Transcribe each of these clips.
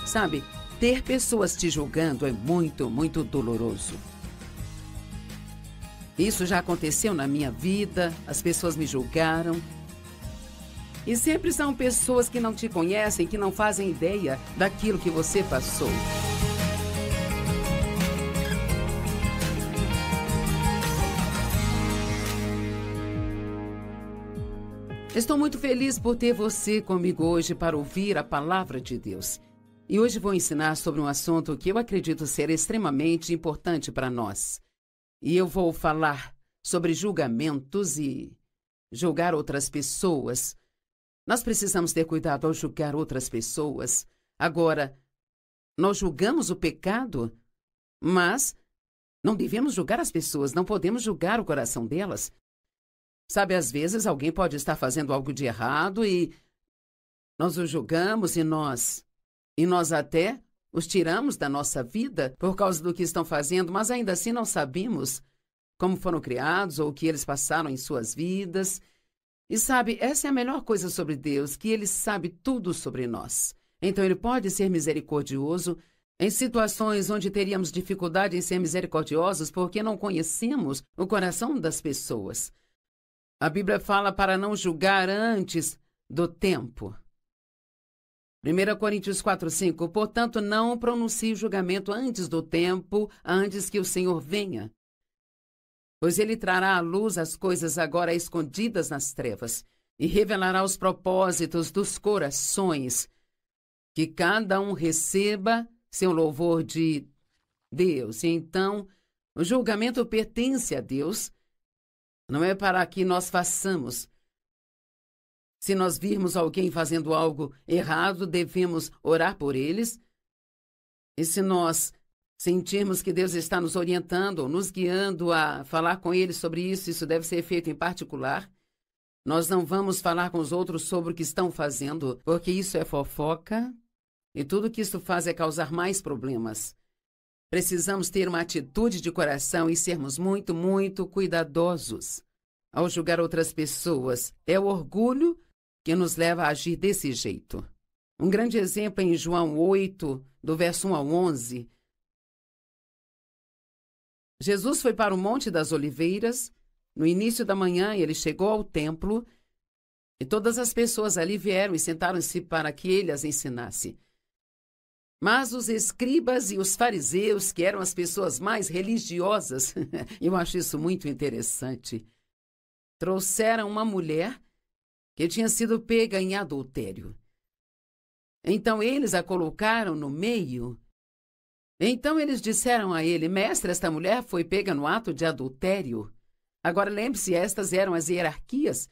Sabe, ter pessoas te julgando é muito, muito doloroso. Isso já aconteceu na minha vida, as pessoas me julgaram. E sempre são pessoas que não te conhecem, que não fazem ideia daquilo que você passou. Estou muito feliz por ter você comigo hoje para ouvir a palavra de Deus. E hoje vou ensinar sobre um assunto que eu acredito ser extremamente importante para nós. E eu vou falar sobre julgamentos e julgar outras pessoas. Nós precisamos ter cuidado ao julgar outras pessoas. Agora, nós julgamos o pecado, mas não devemos julgar as pessoas, não podemos julgar o coração delas. Sabe, às vezes alguém pode estar fazendo algo de errado e nós o julgamos e nós até os tiramos da nossa vida por causa do que estão fazendo, mas ainda assim não sabemos como foram criados ou o que eles passaram em suas vidas. E sabe, essa é a melhor coisa sobre Deus, que Ele sabe tudo sobre nós. Então Ele pode ser misericordioso em situações onde teríamos dificuldade em ser misericordiosos porque não conhecemos o coração das pessoas. A Bíblia fala para não julgar antes do tempo. 1 Coríntios 4:5, portanto, não pronuncie julgamento antes do tempo, antes que o Senhor venha. Pois Ele trará à luz as coisas agora escondidas nas trevas e revelará os propósitos dos corações, que cada um receba seu louvor de Deus. E então, o julgamento pertence a Deus, não é para que nós façamos. Se nós virmos alguém fazendo algo errado, devemos orar por eles. E se nós sentirmos que Deus está nos orientando ou nos guiando a falar com eles sobre isso, isso deve ser feito em particular. Nós não vamos falar com os outros sobre o que estão fazendo, porque isso é fofoca e tudo que isso faz é causar mais problemas. Precisamos ter uma atitude de coração e sermos muito, muito cuidadosos ao julgar outras pessoas. É o orgulho que nos leva a agir desse jeito. Um grande exemplo é em João 8, do verso 1 ao 11. Jesus foi para o Monte das Oliveiras. No início da manhã, ele chegou ao templo e todas as pessoas ali vieram e sentaram-se para que ele as ensinasse. Mas os escribas e os fariseus, que eram as pessoas mais religiosas, eu acho isso muito interessante, trouxeram uma mulher que tinha sido pega em adultério. Então eles a colocaram no meio. Então eles disseram a ele: mestre, esta mulher foi pega no ato de adultério. Agora lembre-se, estas eram as hierarquias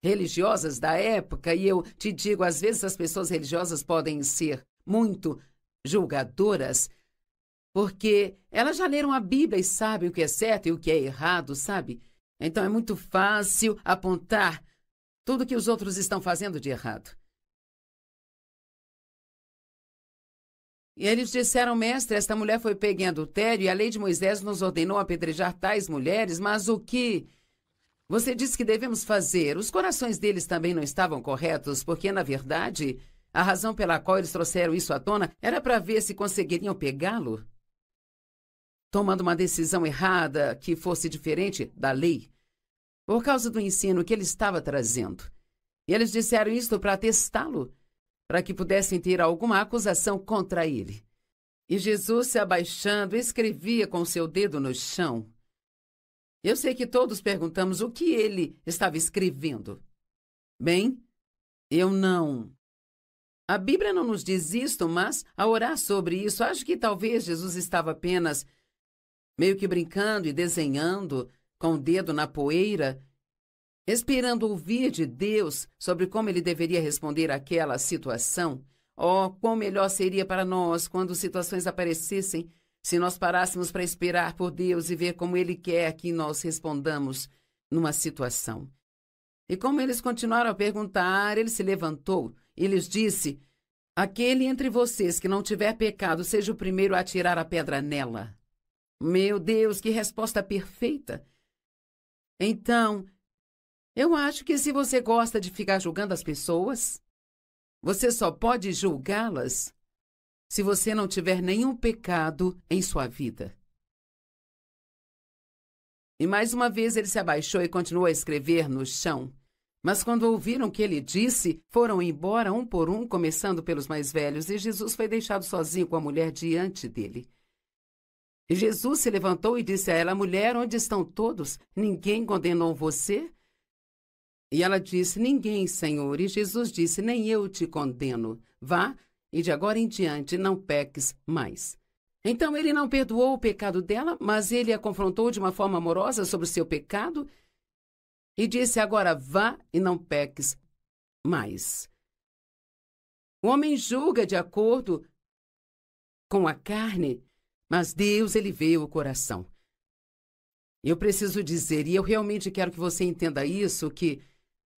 religiosas da época, e eu te digo, às vezes as pessoas religiosas podem ser muito julgadoras, porque elas já leram a Bíblia e sabem o que é certo e o que é errado, sabe? Então é muito fácil apontar tudo que os outros estão fazendo de errado. E eles disseram: mestre, esta mulher foi pega em adultério e a lei de Moisés nos ordenou apedrejar tais mulheres, mas o que você disse que devemos fazer? Os corações deles também não estavam corretos, porque, na verdade, a razão pela qual eles trouxeram isso à tona era para ver se conseguiriam pegá-lo, tomando uma decisão errada que fosse diferente da lei, por causa do ensino que ele estava trazendo. E eles disseram isto para testá-lo, para que pudessem ter alguma acusação contra ele. E Jesus, se abaixando, escrevia com seu dedo no chão. Eu sei que todos perguntamos o que ele estava escrevendo. Bem, eu não. A Bíblia não nos diz isto, mas, ao orar sobre isso, acho que talvez Jesus estava apenas meio que brincando e desenhando com o dedo na poeira, esperando ouvir de Deus sobre como ele deveria responder àquela situação. Oh, quão melhor seria para nós quando situações aparecessem se nós parássemos para esperar por Deus e ver como Ele quer que nós respondamos numa situação. E como eles continuaram a perguntar, ele se levantou e lhes disse: aquele entre vocês que não tiver pecado, seja o primeiro a atirar a pedra nela. Meu Deus, que resposta perfeita! Então, eu acho que se você gosta de ficar julgando as pessoas, você só pode julgá-las se você não tiver nenhum pecado em sua vida. E mais uma vez ele se abaixou e continuou a escrever no chão. Mas quando ouviram o que ele disse, foram embora um por um, começando pelos mais velhos, e Jesus foi deixado sozinho com a mulher diante dele. E Jesus se levantou e disse a ela: mulher, onde estão todos? Ninguém condenou você? E ela disse: ninguém, Senhor. E Jesus disse: nem eu te condeno. Vá, e de agora em diante não peques mais. Então ele não perdoou o pecado dela, mas ele a confrontou de uma forma amorosa sobre o seu pecado e disse: agora vá e não peques mais. O homem julga de acordo com a carne, mas Deus, ele vê o coração. Eu preciso dizer, e eu realmente quero que você entenda isso, que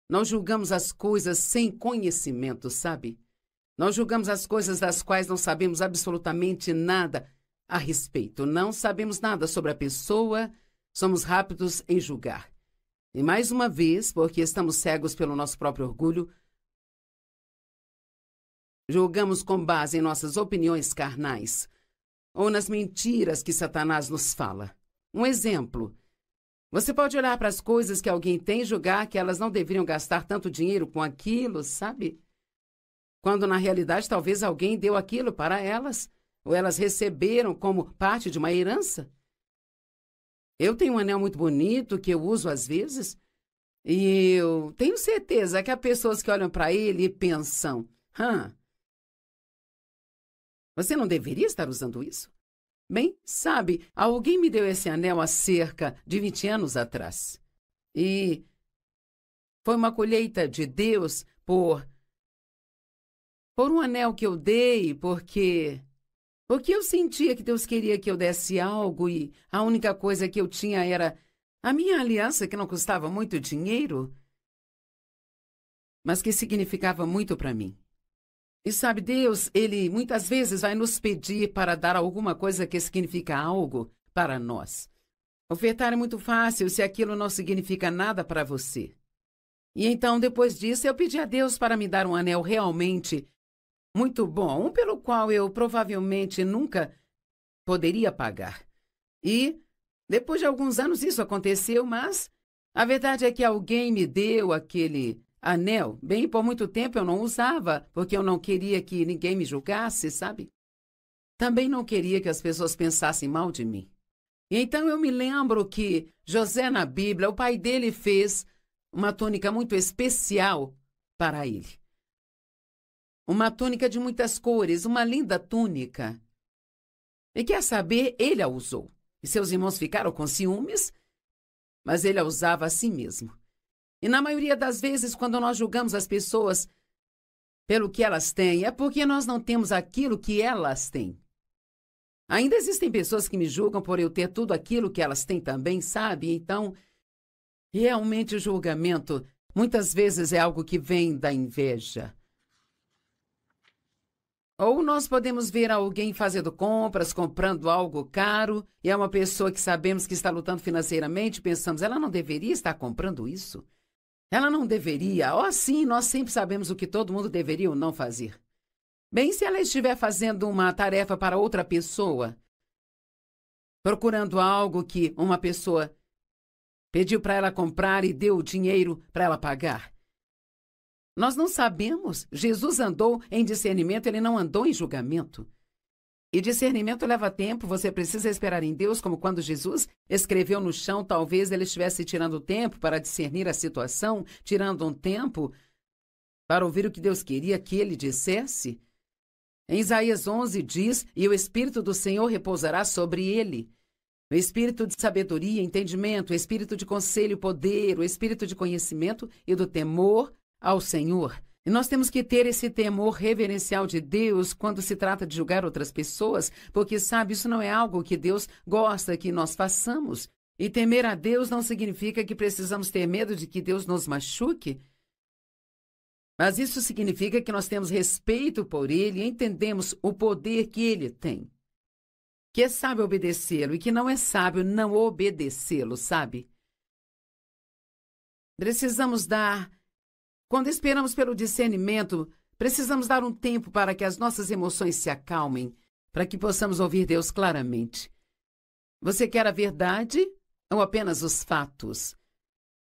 nós julgamos as coisas sem conhecimento, sabe? Nós julgamos as coisas das quais não sabemos absolutamente nada a respeito. Não sabemos nada sobre a pessoa, somos rápidos em julgar. E mais uma vez, porque estamos cegos pelo nosso próprio orgulho, julgamos com base em nossas opiniões carnais ou nas mentiras que Satanás nos fala. Um exemplo: você pode olhar para as coisas que alguém tem e julgar que elas não deveriam gastar tanto dinheiro com aquilo, sabe? Quando na realidade talvez alguém deu aquilo para elas, ou elas receberam como parte de uma herança. Eu tenho um anel muito bonito que eu uso às vezes, e eu tenho certeza que há pessoas que olham para ele e pensam: você não deveria estar usando isso? Bem, sabe, alguém me deu esse anel há cerca de 20 anos atrás. E foi uma colheita de Deus por um anel que eu dei, porque eu sentia que Deus queria que eu desse algo e a única coisa que eu tinha era a minha aliança, que não custava muito dinheiro, mas que significava muito para mim. E sabe, Deus, ele muitas vezes vai nos pedir para dar alguma coisa que significa algo para nós. Ofertar é muito fácil se aquilo não significa nada para você. E então, depois disso, eu pedi a Deus para me dar um anel realmente muito bom, um pelo qual eu provavelmente nunca poderia pagar. E, depois de alguns anos, isso aconteceu, mas a verdade é que alguém me deu aquele anel. Bem, por muito tempo eu não usava, porque eu não queria que ninguém me julgasse, sabe? Também não queria que as pessoas pensassem mal de mim. E então eu me lembro que José, na Bíblia, o pai dele fez uma túnica muito especial para ele. Uma túnica de muitas cores, uma linda túnica. E quer saber, ele a usou. E seus irmãos ficaram com ciúmes, mas ele a usava assim mesmo. E na maioria das vezes, quando nós julgamos as pessoas pelo que elas têm, é porque nós não temos aquilo que elas têm. Ainda existem pessoas que me julgam por eu ter tudo aquilo que elas têm também, sabe? Então, realmente o julgamento muitas vezes é algo que vem da inveja. Ou nós podemos ver alguém fazendo compras, comprando algo caro, e é uma pessoa que sabemos que está lutando financeiramente, pensamos: ela não deveria estar comprando isso? Ela não deveria. Sim, nós sempre sabemos o que todo mundo deveria ou não fazer. Bem, se ela estiver fazendo uma tarefa para outra pessoa, procurando algo que uma pessoa pediu para ela comprar e deu o dinheiro para ela pagar, nós não sabemos. Jesus andou em discernimento, ele não andou em julgamento. E discernimento leva tempo, você precisa esperar em Deus, como quando Jesus escreveu no chão, talvez ele estivesse tirando tempo para discernir a situação, tirando um tempo para ouvir o que Deus queria que ele dissesse. Em Isaías 11 diz: e o Espírito do Senhor repousará sobre ele. O Espírito de sabedoria, entendimento, o Espírito de conselho e poder, o Espírito de conhecimento e do temor ao Senhor. E nós temos que ter esse temor reverencial de Deus quando se trata de julgar outras pessoas, porque, sabe, isso não é algo que Deus gosta que nós façamos. E temer a Deus não significa que precisamos ter medo de que Deus nos machuque, mas isso significa que nós temos respeito por Ele e entendemos o poder que Ele tem. Que é sábio obedecê-lo e que não é sábio não obedecê-lo, sabe? Precisamos dar... Quando esperamos pelo discernimento Precisamos dar um tempo para que as nossas emoções se acalmem, para que possamos ouvir Deus claramente. Você quer a verdade ou apenas os fatos?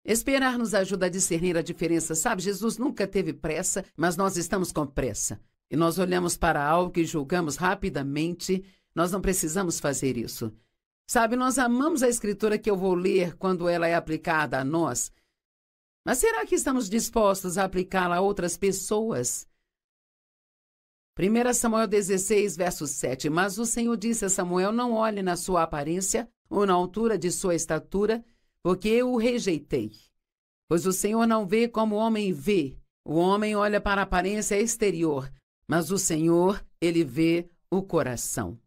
Esperar nos ajuda a discernir a diferença, sabe? Jesus nunca teve pressa, mas nós estamos com pressa. E nós olhamos para algo e julgamos rapidamente. Nós não precisamos fazer isso. Sabe, nós amamos a Escritura que eu vou ler quando ela é aplicada a nós. Mas será que estamos dispostos a aplicá-la a outras pessoas? 1 Samuel 16, verso 7. Mas o Senhor disse a Samuel: não olhe na sua aparência ou na altura de sua estatura, porque eu o rejeitei. Pois o Senhor não vê como o homem vê. O homem olha para a aparência exterior, mas o Senhor, ele vê o coração.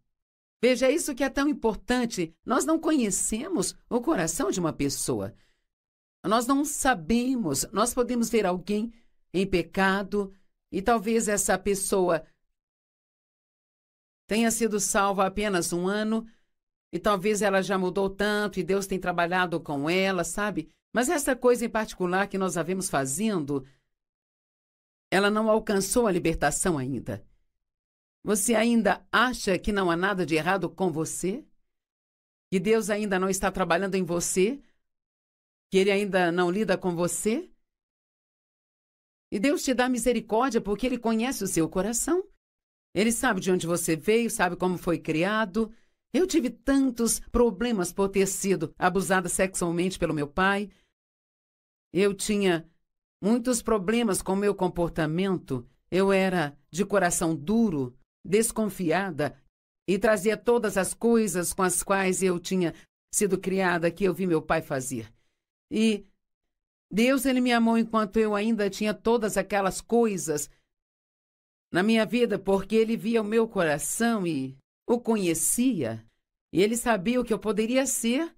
Veja, isso que é tão importante. Nós não conhecemos o coração de uma pessoa. Nós não sabemos. Nós podemos ver alguém em pecado e talvez essa pessoa tenha sido salva há apenas 1 ano e talvez ela já mudou tanto e Deus tem trabalhado com ela, sabe? Mas essa coisa em particular que nós a vemos fazendo, ela não alcançou a libertação ainda. Você ainda acha que não há nada de errado com você? Que Deus ainda não está trabalhando em você? Que Ele ainda não lida com você? E Deus te dá misericórdia porque Ele conhece o seu coração. Ele sabe de onde você veio, sabe como foi criado. Eu tive tantos problemas por ter sido abusada sexualmente pelo meu pai. Eu tinha muitos problemas com o meu comportamento. Eu era de coração duro, desconfiada e trazia todas as coisas com as quais eu tinha sido criada que eu vi meu pai fazer. E Deus, Ele me amou enquanto eu ainda tinha todas aquelas coisas na minha vida, porque Ele via o meu coração e o conhecia. E Ele sabia o que eu poderia ser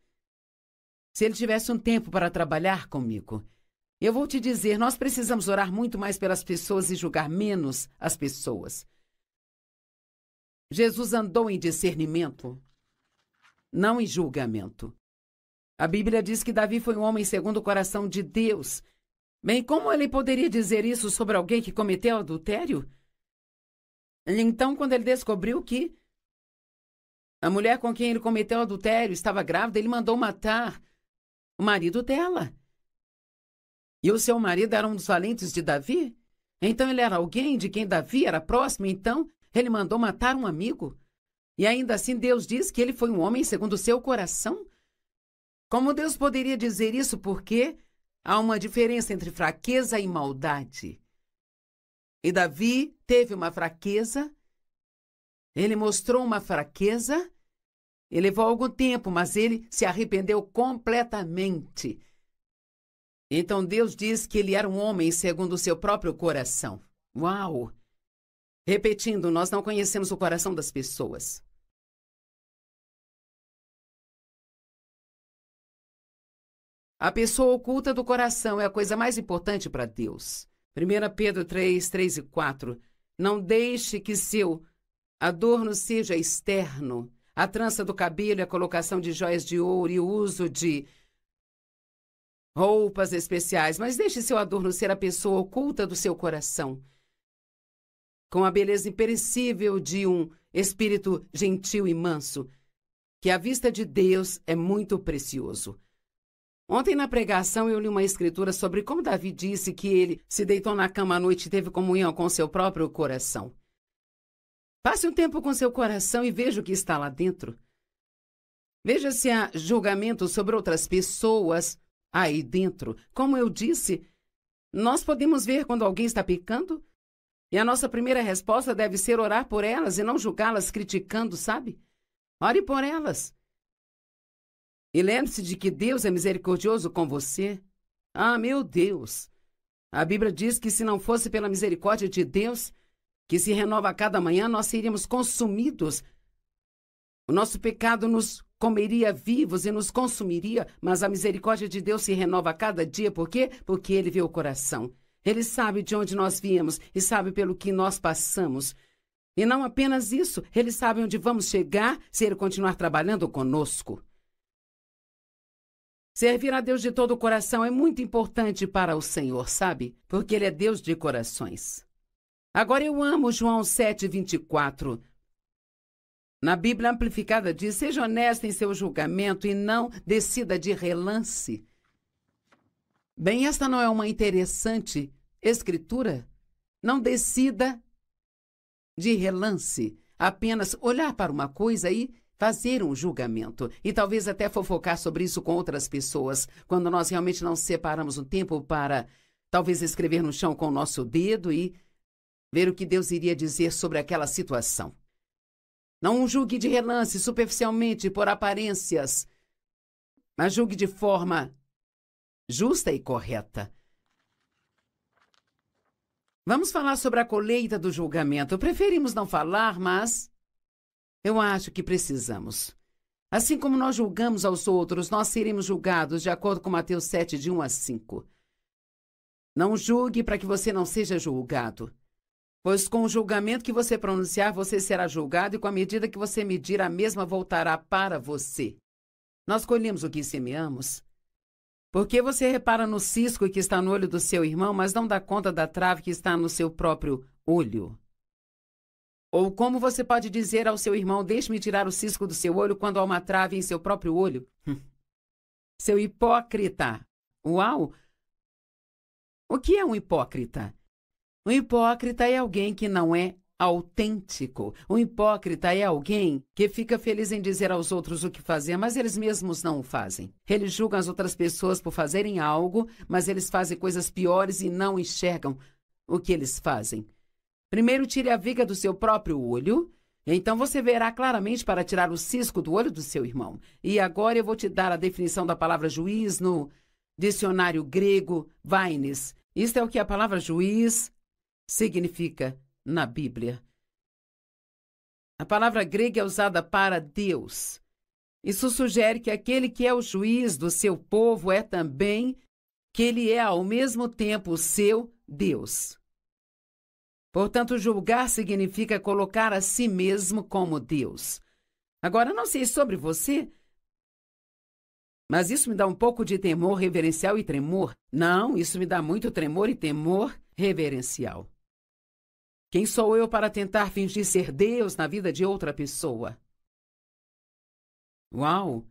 se Ele tivesse um tempo para trabalhar comigo. Eu vou te dizer, nós precisamos orar muito mais pelas pessoas e julgar menos as pessoas. Jesus andou em discernimento, não em julgamento. A Bíblia diz que Davi foi um homem segundo o coração de Deus. Bem, como ele poderia dizer isso sobre alguém que cometeu adultério? Então, quando ele descobriu que a mulher com quem ele cometeu adultério estava grávida, ele mandou matar o marido dela. E o seu marido era um dos valentes de Davi? Então ele era alguém de quem Davi era próximo, então ele mandou matar um amigo. E ainda assim Deus diz que ele foi um homem segundo o seu coração? Como Deus poderia dizer isso? Porque há uma diferença entre fraqueza e maldade. E Davi teve uma fraqueza, ele mostrou uma fraqueza, ele levou algum tempo, mas ele se arrependeu completamente. Então Deus diz que ele era um homem segundo o seu próprio coração. Uau! Repetindo, nós não conhecemos o coração das pessoas. A pessoa oculta do coração é a coisa mais importante para Deus. 1 Pedro 3, 3 e 4. Não deixe que seu adorno seja externo, a trança do cabelo, a colocação de joias de ouro e o uso de roupas especiais, mas deixe seu adorno ser a pessoa oculta do seu coração, com a beleza imperecível de um espírito gentil e manso, que à vista de Deus é muito precioso. Ontem na pregação eu li uma escritura sobre como Davi disse que ele se deitou na cama à noite e teve comunhão com seu próprio coração. Passe um tempo com seu coração e veja o que está lá dentro. Veja se há julgamento sobre outras pessoas aí dentro. Como eu disse, nós podemos ver quando alguém está pecando e a nossa primeira resposta deve ser orar por elas e não julgá-las criticando, sabe? Ore por elas. E lembre-se de que Deus é misericordioso com você. Ah, meu Deus! A Bíblia diz que se não fosse pela misericórdia de Deus, que se renova a cada manhã, nós seríamos consumidos. O nosso pecado nos comeria vivos e nos consumiria, mas a misericórdia de Deus se renova a cada dia. Por quê? Porque Ele vê o coração. Ele sabe de onde nós viemos e sabe pelo que nós passamos. E não apenas isso, Ele sabe onde vamos chegar se Ele continuar trabalhando conosco. Servir a Deus de todo o coração é muito importante para o Senhor, sabe? Porque Ele é Deus de corações. Agora eu amo João 7:24. Na Bíblia Amplificada diz: seja honesto em seu julgamento e não decida de relance. Bem, esta não é uma interessante escritura? Não decida de relance, apenas olhar para uma coisa e fazer um julgamento. E talvez até fofocar sobre isso com outras pessoas, quando nós realmente não separamos um tempo para talvez escrever no chão com o nosso dedo e ver o que Deus iria dizer sobre aquela situação. Não julgue de relance, superficialmente, por aparências, mas julgue de forma justa e correta. Vamos falar sobre a colheita do julgamento. Preferimos não falar, mas eu acho que precisamos. Assim como nós julgamos aos outros, nós seremos julgados, de acordo com Mateus 7, de 1 a 5. Não julgue para que você não seja julgado. Pois com o julgamento que você pronunciar, você será julgado, e com a medida que você medir, a mesma voltará para você. Nós colhemos o que semeamos. Porque você repara no cisco que está no olho do seu irmão, mas não dá conta da trave que está no seu próprio olho? Ou como você pode dizer ao seu irmão: deixe-me tirar o cisco do seu olho, quando há uma trave em seu próprio olho? Seu hipócrita! Uau! O que é um hipócrita? Um hipócrita é alguém que não é autêntico. Um hipócrita é alguém que fica feliz em dizer aos outros o que fazer, mas eles mesmos não o fazem. Eles julgam as outras pessoas por fazerem algo, mas eles fazem coisas piores e não enxergam o que eles fazem. Primeiro tire a viga do seu próprio olho, então você verá claramente para tirar o cisco do olho do seu irmão. E agora eu vou te dar a definição da palavra juiz no dicionário grego Vainis. Isto é o que a palavra juiz significa na Bíblia. A palavra grega é usada para Deus. Isso sugere que aquele que é o juiz do seu povo é também que ele é ao mesmo tempo o seu Deus. Portanto, julgar significa colocar a si mesmo como Deus. Agora, não sei sobre você, mas isso me dá um pouco de temor reverencial e tremor. Não, isso me dá muito tremor e temor reverencial. Quem sou eu para tentar fingir ser Deus na vida de outra pessoa? Uau!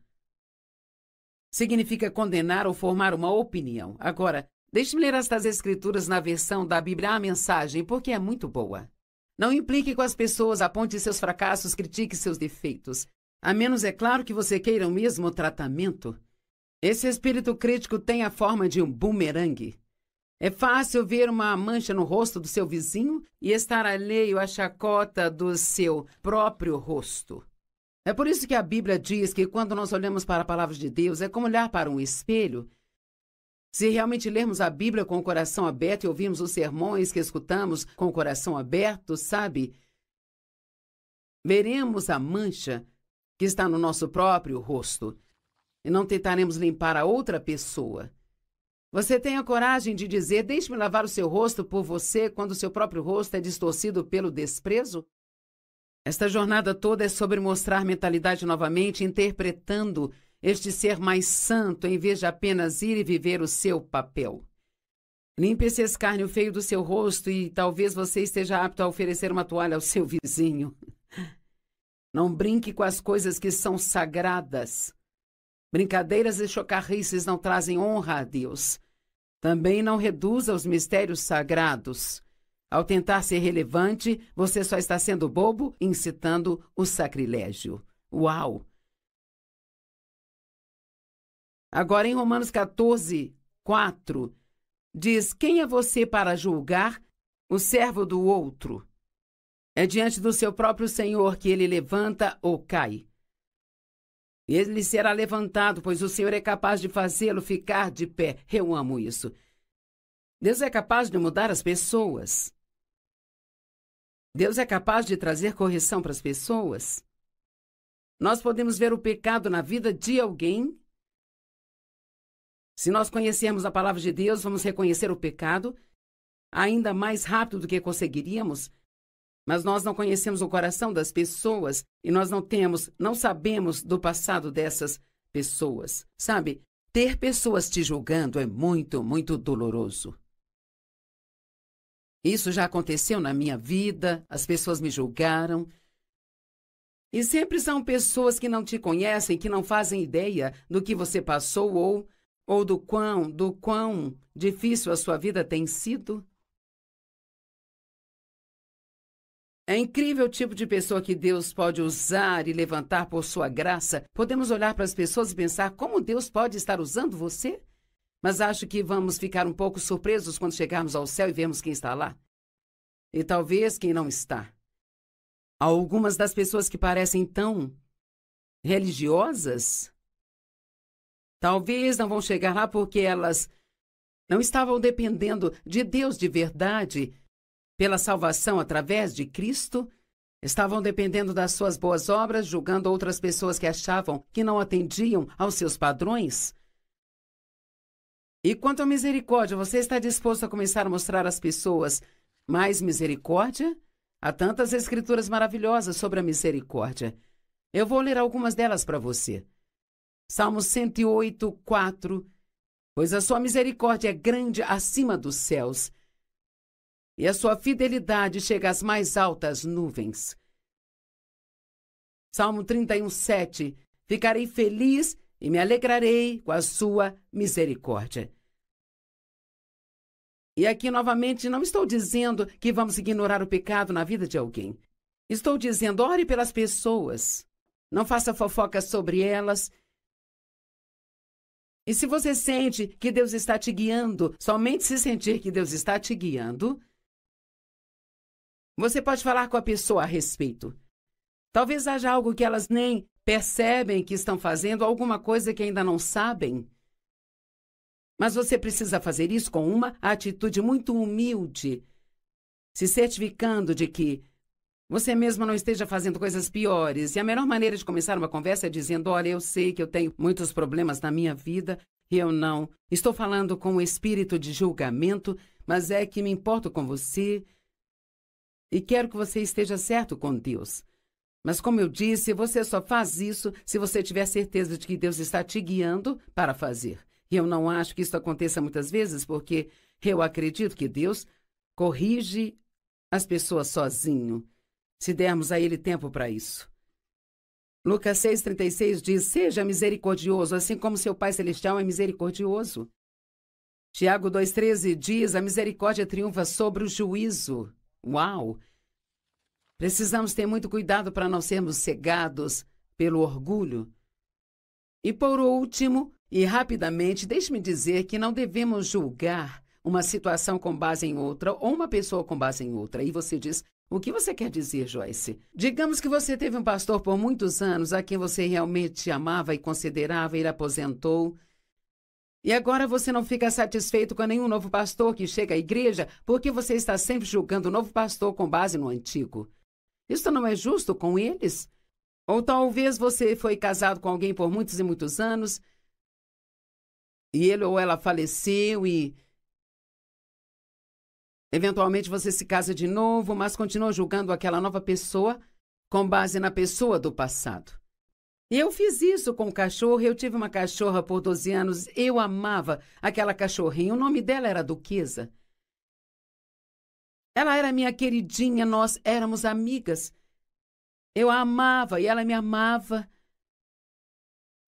Significa condenar ou formar uma opinião. Agora, deixe-me ler estas escrituras na versão da Bíblia A Mensagem, porque é muito boa. Não implique com as pessoas, aponte seus fracassos, critique seus defeitos. A menos, é claro, que você queira o mesmo tratamento. Esse espírito crítico tem a forma de um bumerangue. É fácil ver uma mancha no rosto do seu vizinho e estar alheio à chacota do seu próprio rosto. É por isso que a Bíblia diz que quando nós olhamos para a palavra de Deus, é como olhar para um espelho. Se realmente lermos a Bíblia com o coração aberto e ouvirmos os sermões que escutamos com o coração aberto, sabe? Veremos a mancha que está no nosso próprio rosto e não tentaremos limpar a outra pessoa. Você tem a coragem de dizer: deixe-me lavar o seu rosto por você, quando o seu próprio rosto é distorcido pelo desprezo? Esta jornada toda é sobre mostrar mentalidade novamente, interpretando este ser mais santo, em vez de apenas ir e viver o seu papel. Limpe esse escárnio feio do seu rosto e talvez você esteja apto a oferecer uma toalha ao seu vizinho. Não brinque com as coisas que são sagradas. Brincadeiras e chocarrices não trazem honra a Deus. Também não reduza os mistérios sagrados. Ao tentar ser relevante, você só está sendo bobo, incitando o sacrilégio. Uau! Agora, em Romanos 14, 4, diz: quem é você para julgar o servo do outro? É diante do seu próprio Senhor que ele levanta ou cai. Ele será levantado, pois o Senhor é capaz de fazê-lo ficar de pé. Eu amo isso. Deus é capaz de mudar as pessoas. Deus é capaz de trazer correção para as pessoas. Nós podemos ver o pecado na vida de alguém. Se nós conhecermos a palavra de Deus, vamos reconhecer o pecado ainda mais rápido do que conseguiríamos. Mas nós não conhecemos o coração das pessoas e nós não sabemos do passado dessas pessoas. Sabe, ter pessoas te julgando é muito, muito doloroso. Isso já aconteceu na minha vida, as pessoas me julgaram. E sempre são pessoas que não te conhecem, que não fazem ideia do que você passou ou do quão difícil a sua vida tem sido. É incrível o tipo de pessoa que Deus pode usar e levantar por sua graça. Podemos olhar para as pessoas e pensar como Deus pode estar usando você? Mas acho que vamos ficar um pouco surpresos quando chegarmos ao céu e vermos quem está lá. E talvez quem não está. Algumas das pessoas que parecem tão religiosas, talvez não vão chegar lá porque elas não estavam dependendo de Deus de verdade pela salvação através de Cristo. Estavam dependendo das suas boas obras, julgando outras pessoas que achavam que não atendiam aos seus padrões. E quanto à misericórdia, você está disposto a começar a mostrar às pessoas mais misericórdia? Há tantas escrituras maravilhosas sobre a misericórdia. Eu vou ler algumas delas para você. Salmo 108, 4. Pois a sua misericórdia é grande acima dos céus, e a sua fidelidade chega às mais altas nuvens. Salmo 31, 7. Ficarei feliz e me alegrarei com a sua misericórdia. E aqui, novamente, não estou dizendo que vamos ignorar o pecado na vida de alguém. Estou dizendo, ore pelas pessoas. Não faça fofoca sobre elas. E se você sente que Deus está te guiando, somente se sentir que Deus está te guiando, você pode falar com a pessoa a respeito. Talvez haja algo que elas nem percebem que estão fazendo, alguma coisa que ainda não sabem. Mas você precisa fazer isso com uma atitude muito humilde, se certificando de que você mesmo não esteja fazendo coisas piores. E a melhor maneira de começar uma conversa é dizendo, olha, eu sei que eu tenho muitos problemas na minha vida, e eu não estou falando com o espírito de julgamento, mas é que me importo com você e quero que você esteja certo com Deus. Mas como eu disse, você só faz isso se você tiver certeza de que Deus está te guiando para fazer. E eu não acho que isso aconteça muitas vezes, porque eu acredito que Deus corrige as pessoas sozinho, se dermos a Ele tempo para isso. Lucas 6,36 diz, seja misericordioso, assim como seu Pai Celestial é misericordioso. Tiago 2,13 diz, a misericórdia triunfa sobre o juízo. Uau! Precisamos ter muito cuidado para não sermos cegados pelo orgulho. E por último, e rapidamente, deixe-me dizer que não devemos julgar uma situação com base em outra ou uma pessoa com base em outra. E você diz, o que você quer dizer, Joyce? Digamos que você teve um pastor por muitos anos a quem você realmente amava e considerava, ele aposentou. E agora você não fica satisfeito com nenhum novo pastor que chega à igreja porque você está sempre julgando o novo pastor com base no antigo. Isso não é justo com eles? Ou talvez você foi casado com alguém por muitos e muitos anos e ele ou ela faleceu e eventualmente você se casa de novo, mas continua julgando aquela nova pessoa com base na pessoa do passado. E eu fiz isso com o cachorro. Eu tive uma cachorra por 12 anos. Eu amava aquela cachorrinha. O nome dela era Duquesa. Ela era minha queridinha, nós éramos amigas. Eu a amava e ela me amava.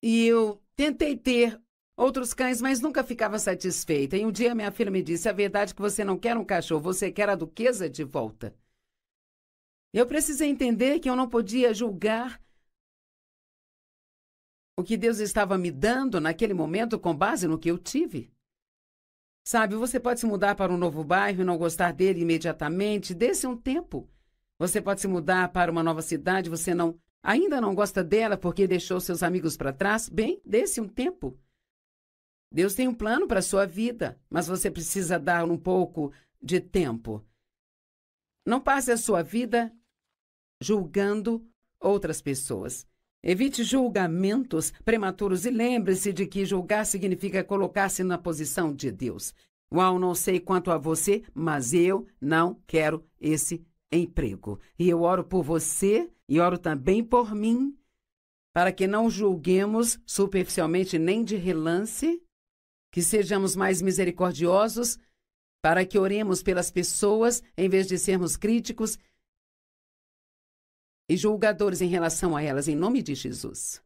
E eu tentei ter outros cães, mas nunca ficava satisfeita. E um dia minha filha me disse, a verdade é que você não quer um cachorro, você quer a Duquesa de volta. Eu precisei entender que eu não podia julgar o que Deus estava me dando naquele momento com base no que eu tive. Sabe, você pode se mudar para um novo bairro e não gostar dele imediatamente, dê-se um tempo. Você pode se mudar para uma nova cidade, você ainda não gosta dela porque deixou seus amigos para trás. Bem, dê-se um tempo. Deus tem um plano para a sua vida, mas você precisa dar um pouco de tempo. Não passe a sua vida julgando outras pessoas. Evite julgamentos prematuros e lembre-se de que julgar significa colocar-se na posição de Deus. Uau, não sei quanto a você, mas eu não quero esse emprego. E eu oro por você e oro também por mim, para que não julguemos superficialmente nem de relance, que sejamos mais misericordiosos para que oremos pelas pessoas em vez de sermos críticos e julgadores em relação a elas, em nome de Jesus.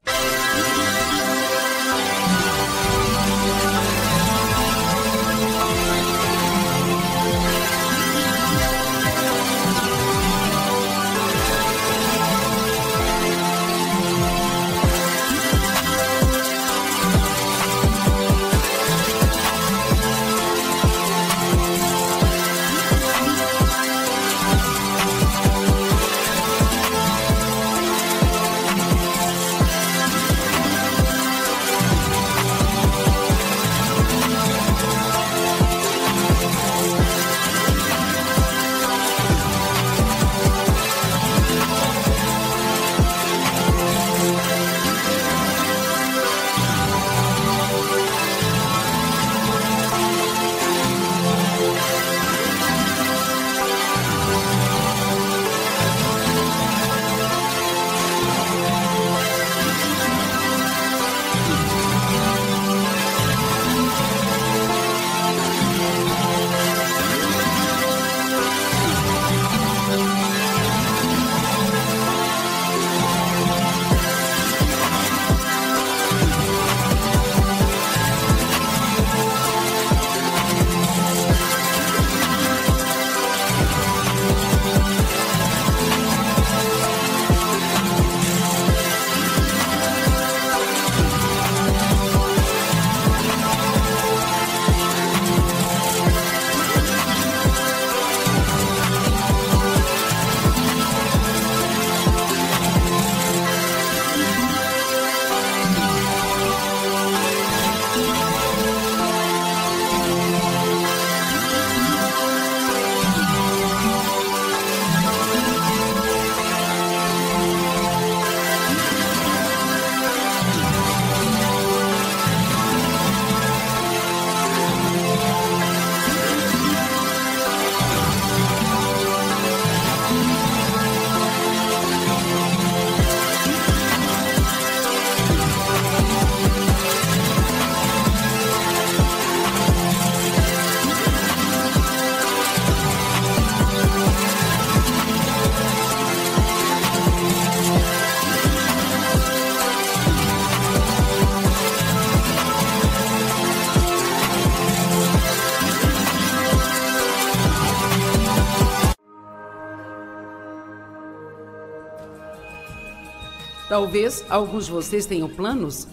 Talvez alguns de vocês tenham planos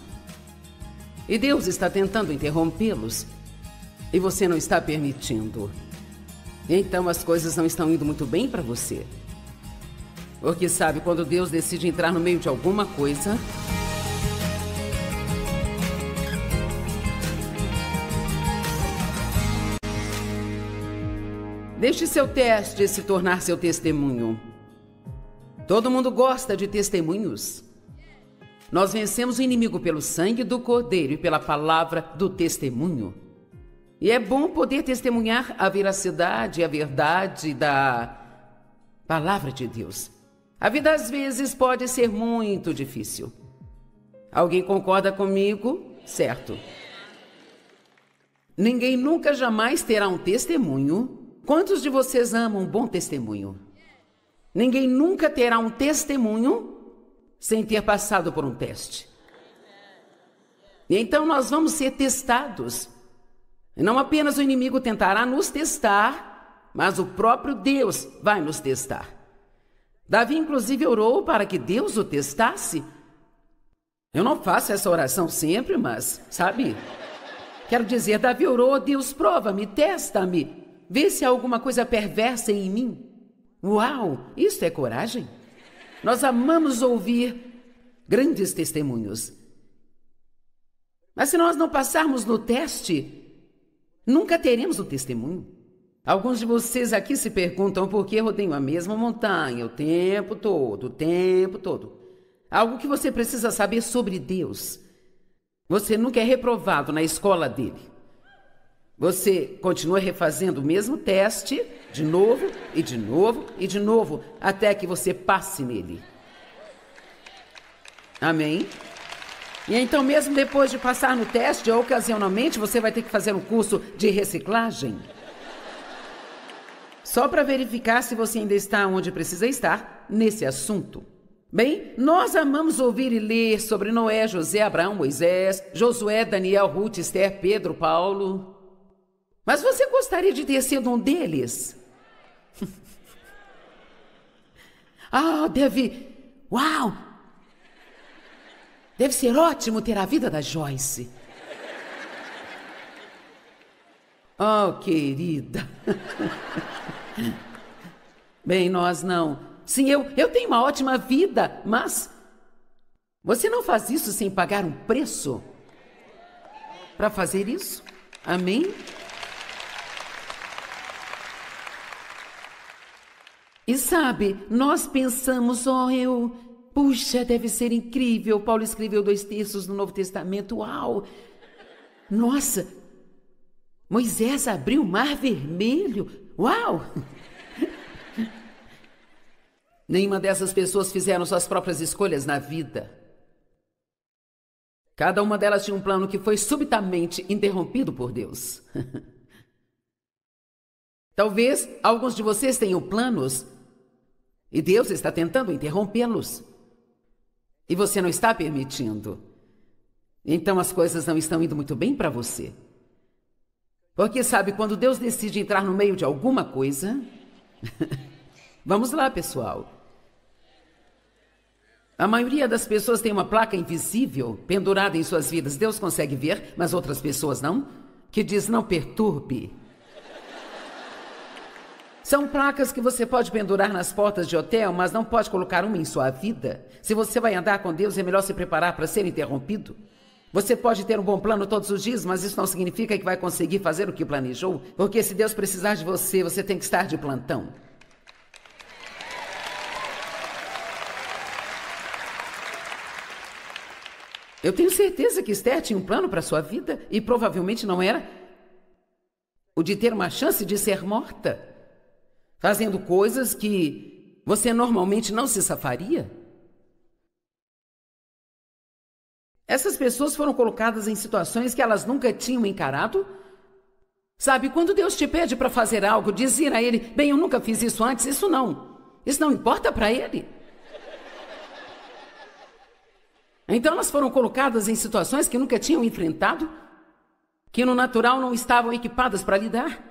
e Deus está tentando interrompê-los e você não está permitindo. Então as coisas não estão indo muito bem para você. Porque sabe, quando Deus decide entrar no meio de alguma coisa, deixe seu teste se tornar seu testemunho. Todo mundo gosta de testemunhos. Nós vencemos o inimigo pelo sangue do Cordeiro e pela palavra do testemunho. E é bom poder testemunhar a veracidade e a verdade da palavra de Deus. A vida às vezes pode ser muito difícil. Alguém concorda comigo? Certo. Ninguém nunca jamais terá um testemunho. Quantos de vocês amam um bom testemunho? Ninguém nunca terá um testemunho sem ter passado por um teste. E então nós vamos ser testados. E não apenas o inimigo tentará nos testar, mas o próprio Deus vai nos testar. Davi, inclusive, orou para que Deus o testasse. Eu não faço essa oração sempre, mas, sabe? Quero dizer, Davi orou: Deus, prova-me, testa-me, vê se há alguma coisa perversa em mim. Uau, isso é coragem. Nós amamos ouvir grandes testemunhos. Mas se nós não passarmos no teste, nunca teremos o testemunho. Alguns de vocês aqui se perguntam por que eu rodeio a mesma montanha o tempo todo, Algo que você precisa saber sobre Deus. Você nunca é reprovado na escola dele. Você continua refazendo o mesmo teste, de novo, e de novo, e de novo, até que você passe nele. Amém? E então, mesmo depois de passar no teste, ocasionalmente você vai ter que fazer um curso de reciclagem. Só para verificar se você ainda está onde precisa estar nesse assunto. Bem, nós amamos ouvir e ler sobre Noé, José, Abraão, Moisés, Josué, Daniel, Ruth, Esther, Pedro, Paulo. Mas você gostaria de ter sido um deles? Uau! Deve ser ótimo ter a vida da Joyce. Oh, querida. Bem, nós não. Sim, eu tenho uma ótima vida, mas você não faz isso sem pagar um preço para fazer isso? Amém? E sabe, nós pensamos, puxa, deve ser incrível. Paulo escreveu 2 terços no Novo Testamento, uau! Nossa, Moisés abriu o Mar Vermelho, uau! Nenhuma dessas pessoas fizeram suas próprias escolhas na vida. Cada uma delas tinha um plano que foi subitamente interrompido por Deus. Talvez alguns de vocês tenham planos e Deus está tentando interrompê-los. E você não está permitindo. Então as coisas não estão indo muito bem para você. Porque sabe, quando Deus decide entrar no meio de alguma coisa... Vamos lá, pessoal. A maioria das pessoas tem uma placa invisível pendurada em suas vidas. Deus consegue ver, mas outras pessoas não. Que diz, não perturbe. São placas que você pode pendurar nas portas de hotel, mas não pode colocar uma em sua vida. Se você vai andar com Deus, é melhor se preparar para ser interrompido. Você pode ter um bom plano todos os dias, mas isso não significa que vai conseguir fazer o que planejou. Porque se Deus precisar de você, você tem que estar de plantão. Eu tenho certeza que Esther tinha um plano para sua vida e provavelmente não era o de ter uma chance de ser morta, fazendo coisas que você normalmente não se safaria. Essas pessoas foram colocadas em situações que elas nunca tinham encarado. Sabe, quando Deus te pede para fazer algo, dizer a Ele, bem, eu nunca fiz isso antes, isso não importa para Ele. Então elas foram colocadas em situações que nunca tinham enfrentado, que no natural não estavam equipadas para lidar.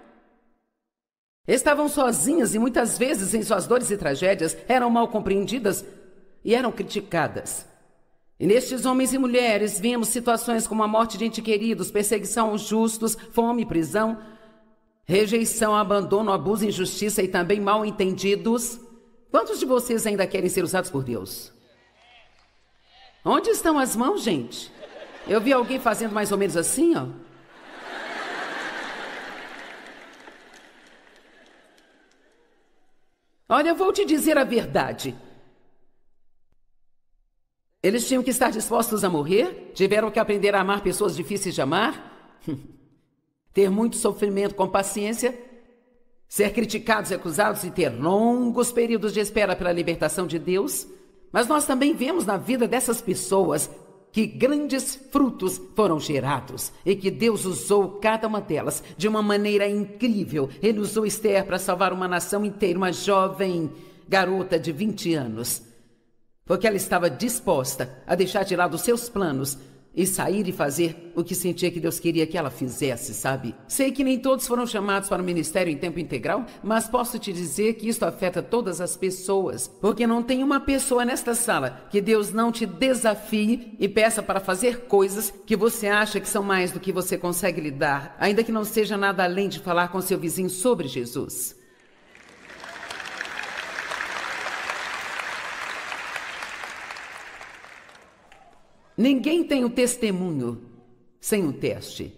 Estavam sozinhas e muitas vezes em suas dores e tragédias eram mal compreendidas e eram criticadas. E nestes homens e mulheres vimos situações como a morte de entes queridos, perseguição aos justos, fome, prisão, rejeição, abandono, abuso, injustiça e também mal entendidos. Quantos de vocês ainda querem ser usados por Deus? Onde estão as mãos, gente? Eu vi alguém fazendo mais ou menos assim, ó. Olha, eu vou te dizer a verdade. Eles tinham que estar dispostos a morrer, tiveram que aprender a amar pessoas difíceis de amar, ter muito sofrimento com paciência, ser criticados e acusados e ter longos períodos de espera pela libertação de Deus. Mas nós também vemos na vida dessas pessoas que grandes frutos foram gerados e que Deus usou cada uma delas de uma maneira incrível. Ele usou Esther para salvar uma nação inteira, uma jovem garota de 20 anos, porque ela estava disposta a deixar de lado os seus planos e sair e fazer o que sentia que Deus queria que ela fizesse, sabe? Sei que nem todos foram chamados para o ministério em tempo integral, mas posso te dizer que isso afeta todas as pessoas, porque não tem uma pessoa nesta sala que Deus não te desafie e peça para fazer coisas que você acha que são mais do que você consegue lidar, ainda que não seja nada além de falar com seu vizinho sobre Jesus. Ninguém tem um testemunho sem um teste.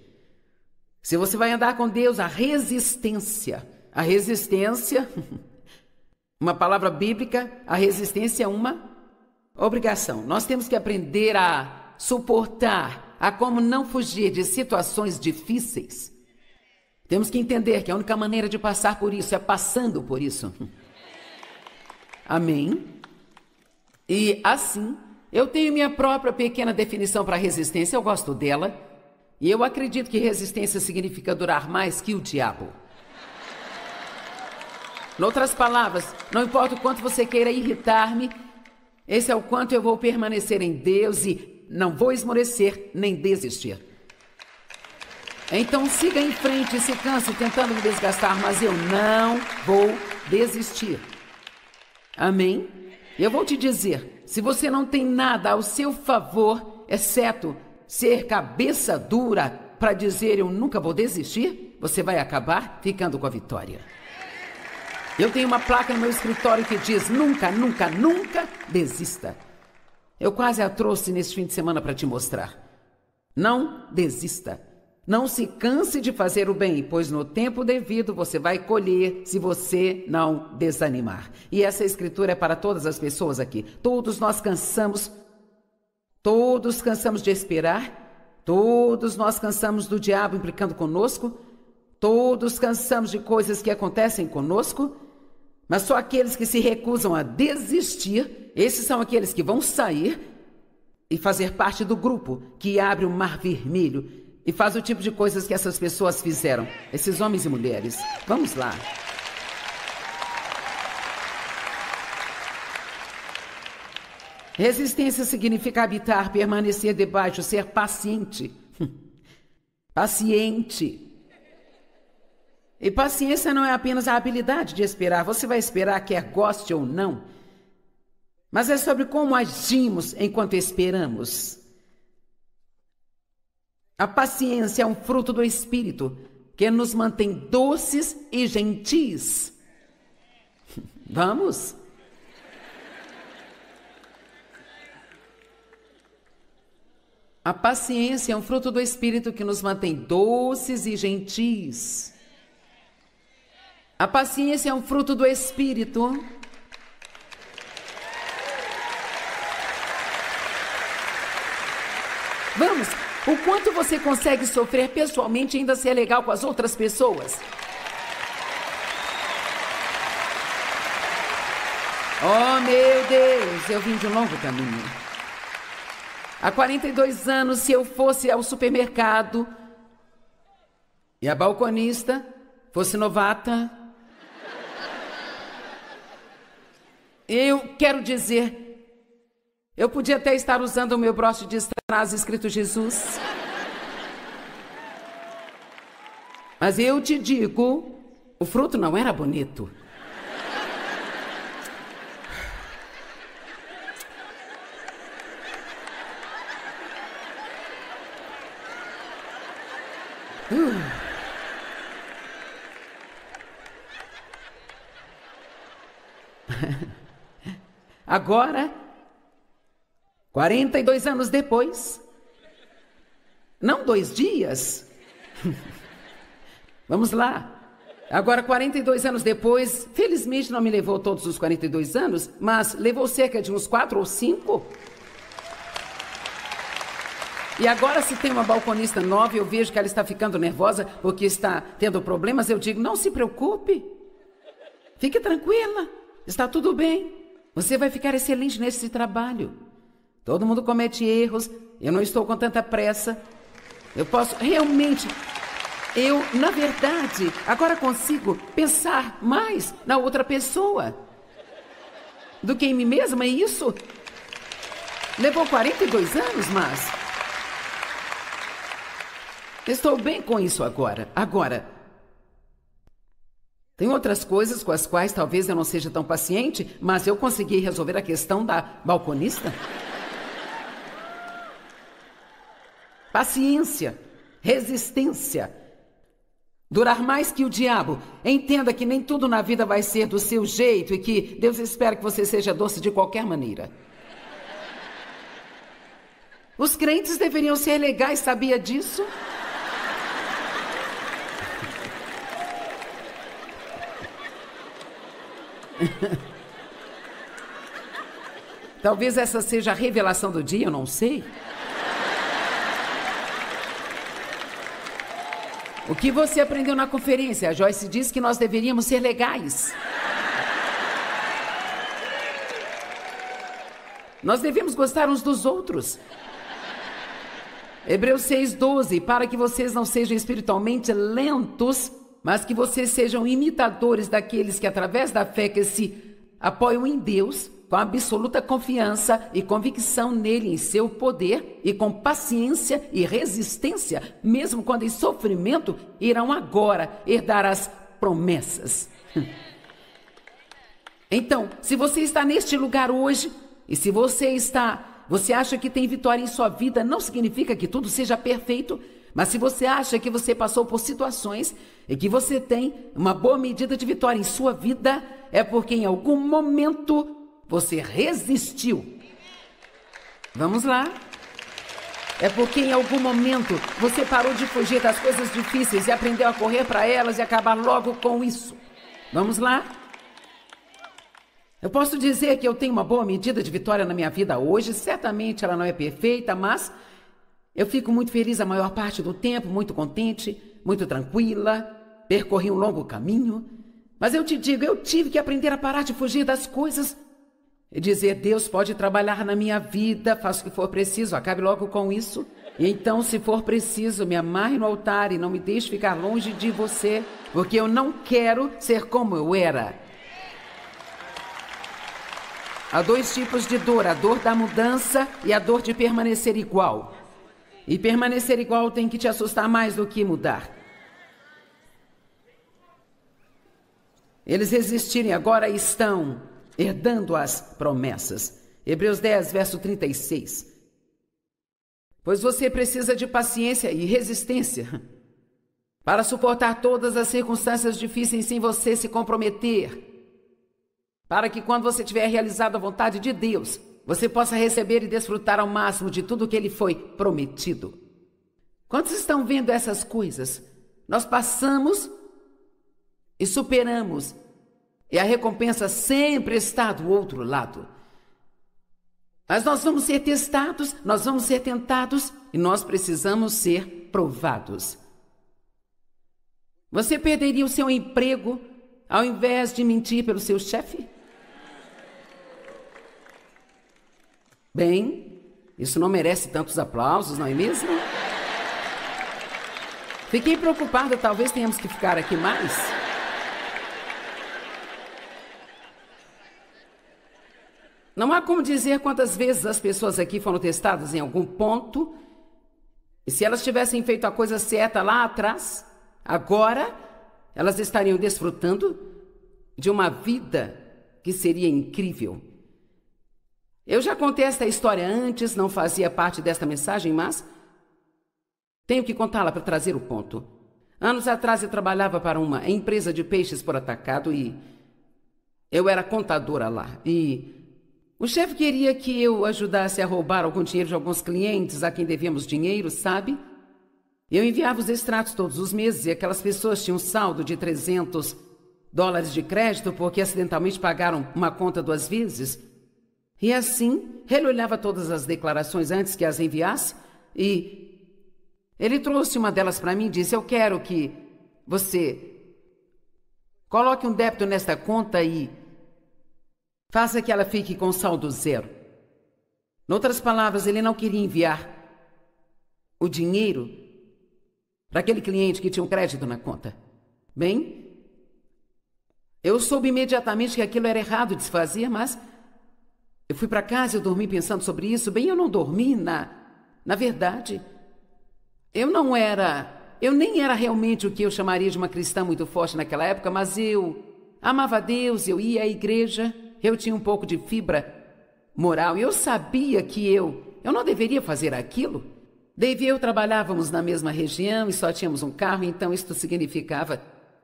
Se você vai andar com Deus, a resistência, uma palavra bíblica, a resistência é uma obrigação. Nós temos que aprender a suportar, a como não fugir de situações difíceis. Temos que entender que a única maneira de passar por isso é passando por isso. Amém? E assim, eu tenho minha própria pequena definição para resistência, eu gosto dela. E eu acredito que resistência significa durar mais que o diabo. Em outras palavras, não importa o quanto você queira irritar-me, esse é o quanto eu vou permanecer em Deus e não vou esmorecer nem desistir. Então siga em frente e se canse tentando me desgastar, mas eu não vou desistir. Amém? Eu vou te dizer, se você não tem nada ao seu favor, exceto ser cabeça dura para dizer eu nunca vou desistir, você vai acabar ficando com a vitória. Eu tenho uma placa no meu escritório que diz nunca, nunca, nunca desista. Eu quase a trouxe neste fim de semana para te mostrar. Não desista. Não se canse de fazer o bem, pois no tempo devido você vai colher se você não desanimar. E essa escritura é para todas as pessoas aqui. Todos nós cansamos de esperar, todos nós cansamos do diabo implicando conosco, todos cansamos de coisas que acontecem conosco, mas só aqueles que se recusam a desistir, esses são aqueles que vão sair e fazer parte do grupo que abre o Mar Vermelho e faz o tipo de coisas que essas pessoas fizeram, esses homens e mulheres. Vamos lá. Resistência significa habitar, permanecer debaixo, ser paciente. Paciente. E paciência não é apenas a habilidade de esperar. Você vai esperar quer goste ou não. Mas é sobre como agimos enquanto esperamos. A paciência é um fruto do Espírito que nos mantém doces e gentis. Vamos? A paciência é um fruto do Espírito que nos mantém doces e gentis. A paciência é um fruto do Espírito. Vamos! O quanto você consegue sofrer pessoalmente e ainda ser legal com as outras pessoas? Oh, meu Deus! Eu vim de um longo caminho. Há 42 anos, se eu fosse ao supermercado e a balconista fosse novata, eu quero dizer, eu podia até estar usando o meu broche de strass escrito Jesus. Mas eu te digo, o fruto não era bonito. Agora, 42 anos depois, não 2 dias, vamos lá, agora 42 anos depois, felizmente não me levou todos os 42 anos, mas levou cerca de uns 4 ou 5. E agora, se tem uma balconista nova, eu vejo que ela está ficando nervosa porque está tendo problemas, eu digo, não se preocupe, fique tranquila, está tudo bem, você vai ficar excelente nesse trabalho. Todo mundo comete erros, eu não estou com tanta pressa, eu posso realmente, na verdade, agora consigo pensar mais na outra pessoa do que em mim mesma, e isso levou 42 anos, mas estou bem com isso agora. Agora, tem outras coisas com as quais talvez eu não seja tão paciente, mas eu consegui resolver a questão da balconista. Paciência, resistência, durar mais que o diabo. Entenda que nem tudo na vida vai ser do seu jeito e que Deus espera que você seja doce de qualquer maneira. Os crentes deveriam ser legais, sabia disso? Talvez essa seja a revelação do dia, eu não sei. O que você aprendeu na conferência? A Joyce disse que nós deveríamos ser legais. Nós devemos gostar uns dos outros. Hebreus 6:12, para que vocês não sejam espiritualmente lentos mas que vocês sejam imitadores daqueles que, através da fé que se apoiam em Deus, com absoluta confiança e convicção nele, em seu poder, e com paciência e resistência, mesmo quando em sofrimento, irão agora herdar as promessas. Então, se você está neste lugar hoje, e se você acha que tem vitória em sua vida, não significa que tudo seja perfeito, mas se você acha que você passou por situações e que você tem uma boa medida de vitória em sua vida, é porque em algum momento você resistiu. Vamos lá? É porque em algum momento você parou de fugir das coisas difíceis e aprendeu a correr para elas e acabar logo com isso. Vamos lá? Eu posso dizer que eu tenho uma boa medida de vitória na minha vida hoje. Certamente ela não é perfeita, mas eu fico muito feliz a maior parte do tempo, muito contente, muito tranquila. Percorri um longo caminho. Mas eu te digo, eu tive que aprender a parar de fugir das coisas e dizer: Deus pode trabalhar na minha vida, faça o que for preciso, acabe logo com isso. E então, se for preciso, me amarre no altar e não me deixe ficar longe de você, porque eu não quero ser como eu era. Há dois tipos de dor: a dor da mudança e a dor de permanecer igual. E permanecer igual tem que te assustar mais do que mudar. Eles resistirem agora e estão herdando as promessas. Hebreus 10, verso 36. Pois você precisa de paciência e resistência para suportar todas as circunstâncias difíceis sem você se comprometer, para que quando você tiver realizado a vontade de Deus, você possa receber e desfrutar ao máximo de tudo que Ele foi prometido. Quantos estão vendo essas coisas? Nós passamos e superamos, e a recompensa sempre está do outro lado. Mas nós vamos ser testados, nós vamos ser tentados, e nós precisamos ser provados. Você perderia o seu emprego ao invés de mentir pelo seu chefe? Bem, isso não merece tantos aplausos, não é mesmo? Fiquei preocupada, talvez tenhamos que ficar aqui mais. Não há como dizer quantas vezes as pessoas aqui foram testadas em algum ponto, e se elas tivessem feito a coisa certa lá atrás, agora elas estariam desfrutando de uma vida que seria incrível. Eu já contei esta história antes, não fazia parte desta mensagem, mas tenho que contá-la para trazer o ponto. Anos atrás eu trabalhava para uma empresa de peixes por atacado e eu era contadora lá. E o chefe queria que eu ajudasse a roubar algum dinheiro de alguns clientes a quem devíamos dinheiro, sabe? Eu enviava os extratos todos os meses e aquelas pessoas tinham um saldo de $300 de crédito porque acidentalmente pagaram uma conta 2 vezes. E assim, ele olhava todas as declarações antes que as enviasse e ele trouxe uma delas para mim e disse: eu quero que você coloque um débito nesta conta e faça que ela fique com saldo 0. Em outras palavras, ele não queria enviar o dinheiro para aquele cliente que tinha um crédito na conta. Bem, eu soube imediatamente que aquilo era errado de se fazer, mas eu fui para casa e eu dormi pensando sobre isso. Bem, eu não dormi, na verdade, eu nem era realmente o que eu chamaria de uma cristã muito forte naquela época, mas eu amava Deus, eu ia à igreja, eu tinha um pouco de fibra moral e eu sabia que eu não deveria fazer aquilo. Dave e eu trabalhávamos na mesma região e só tínhamos um carro, então isto significava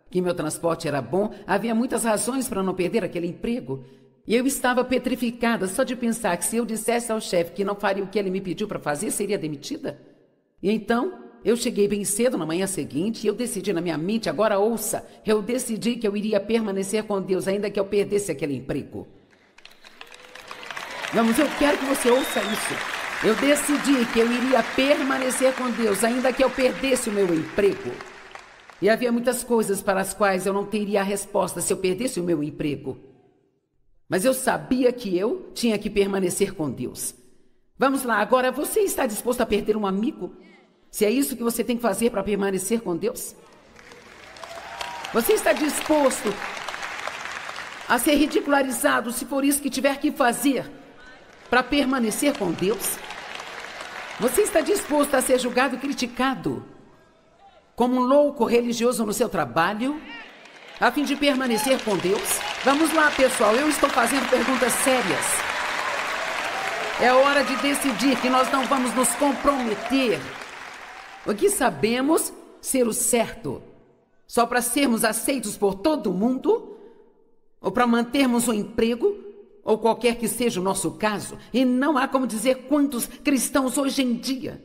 que meu transporte era bom. Havia muitas razões para não perder aquele emprego. E eu estava petrificada só de pensar que se eu dissesse ao chefe que não faria o que ele me pediu para fazer, seria demitida. E então eu cheguei bem cedo na manhã seguinte e eu decidi na minha mente: agora ouça, eu decidi que eu iria permanecer com Deus ainda que eu perdesse aquele emprego. Vamos, eu quero que você ouça isso. Eu decidi que eu iria permanecer com Deus ainda que eu perdesse o meu emprego. E havia muitas coisas para as quais eu não teria a resposta se eu perdesse o meu emprego. Mas eu sabia que eu tinha que permanecer com Deus. Vamos lá, agora você está disposto a perder um amigo? Se é isso que você tem que fazer para permanecer com Deus? Você está disposto a ser ridicularizado se for isso que tiver que fazer para permanecer com Deus? Você está disposto a ser julgado e criticado como um louco religioso no seu trabalho, a fim de permanecer com Deus? Vamos lá, pessoal, eu estou fazendo perguntas sérias. É hora de decidir que nós não vamos nos comprometer o que sabemos ser o certo, só para sermos aceitos por todo mundo, ou para mantermos um emprego, ou qualquer que seja o nosso caso. E não há como dizer quantos cristãos hoje em dia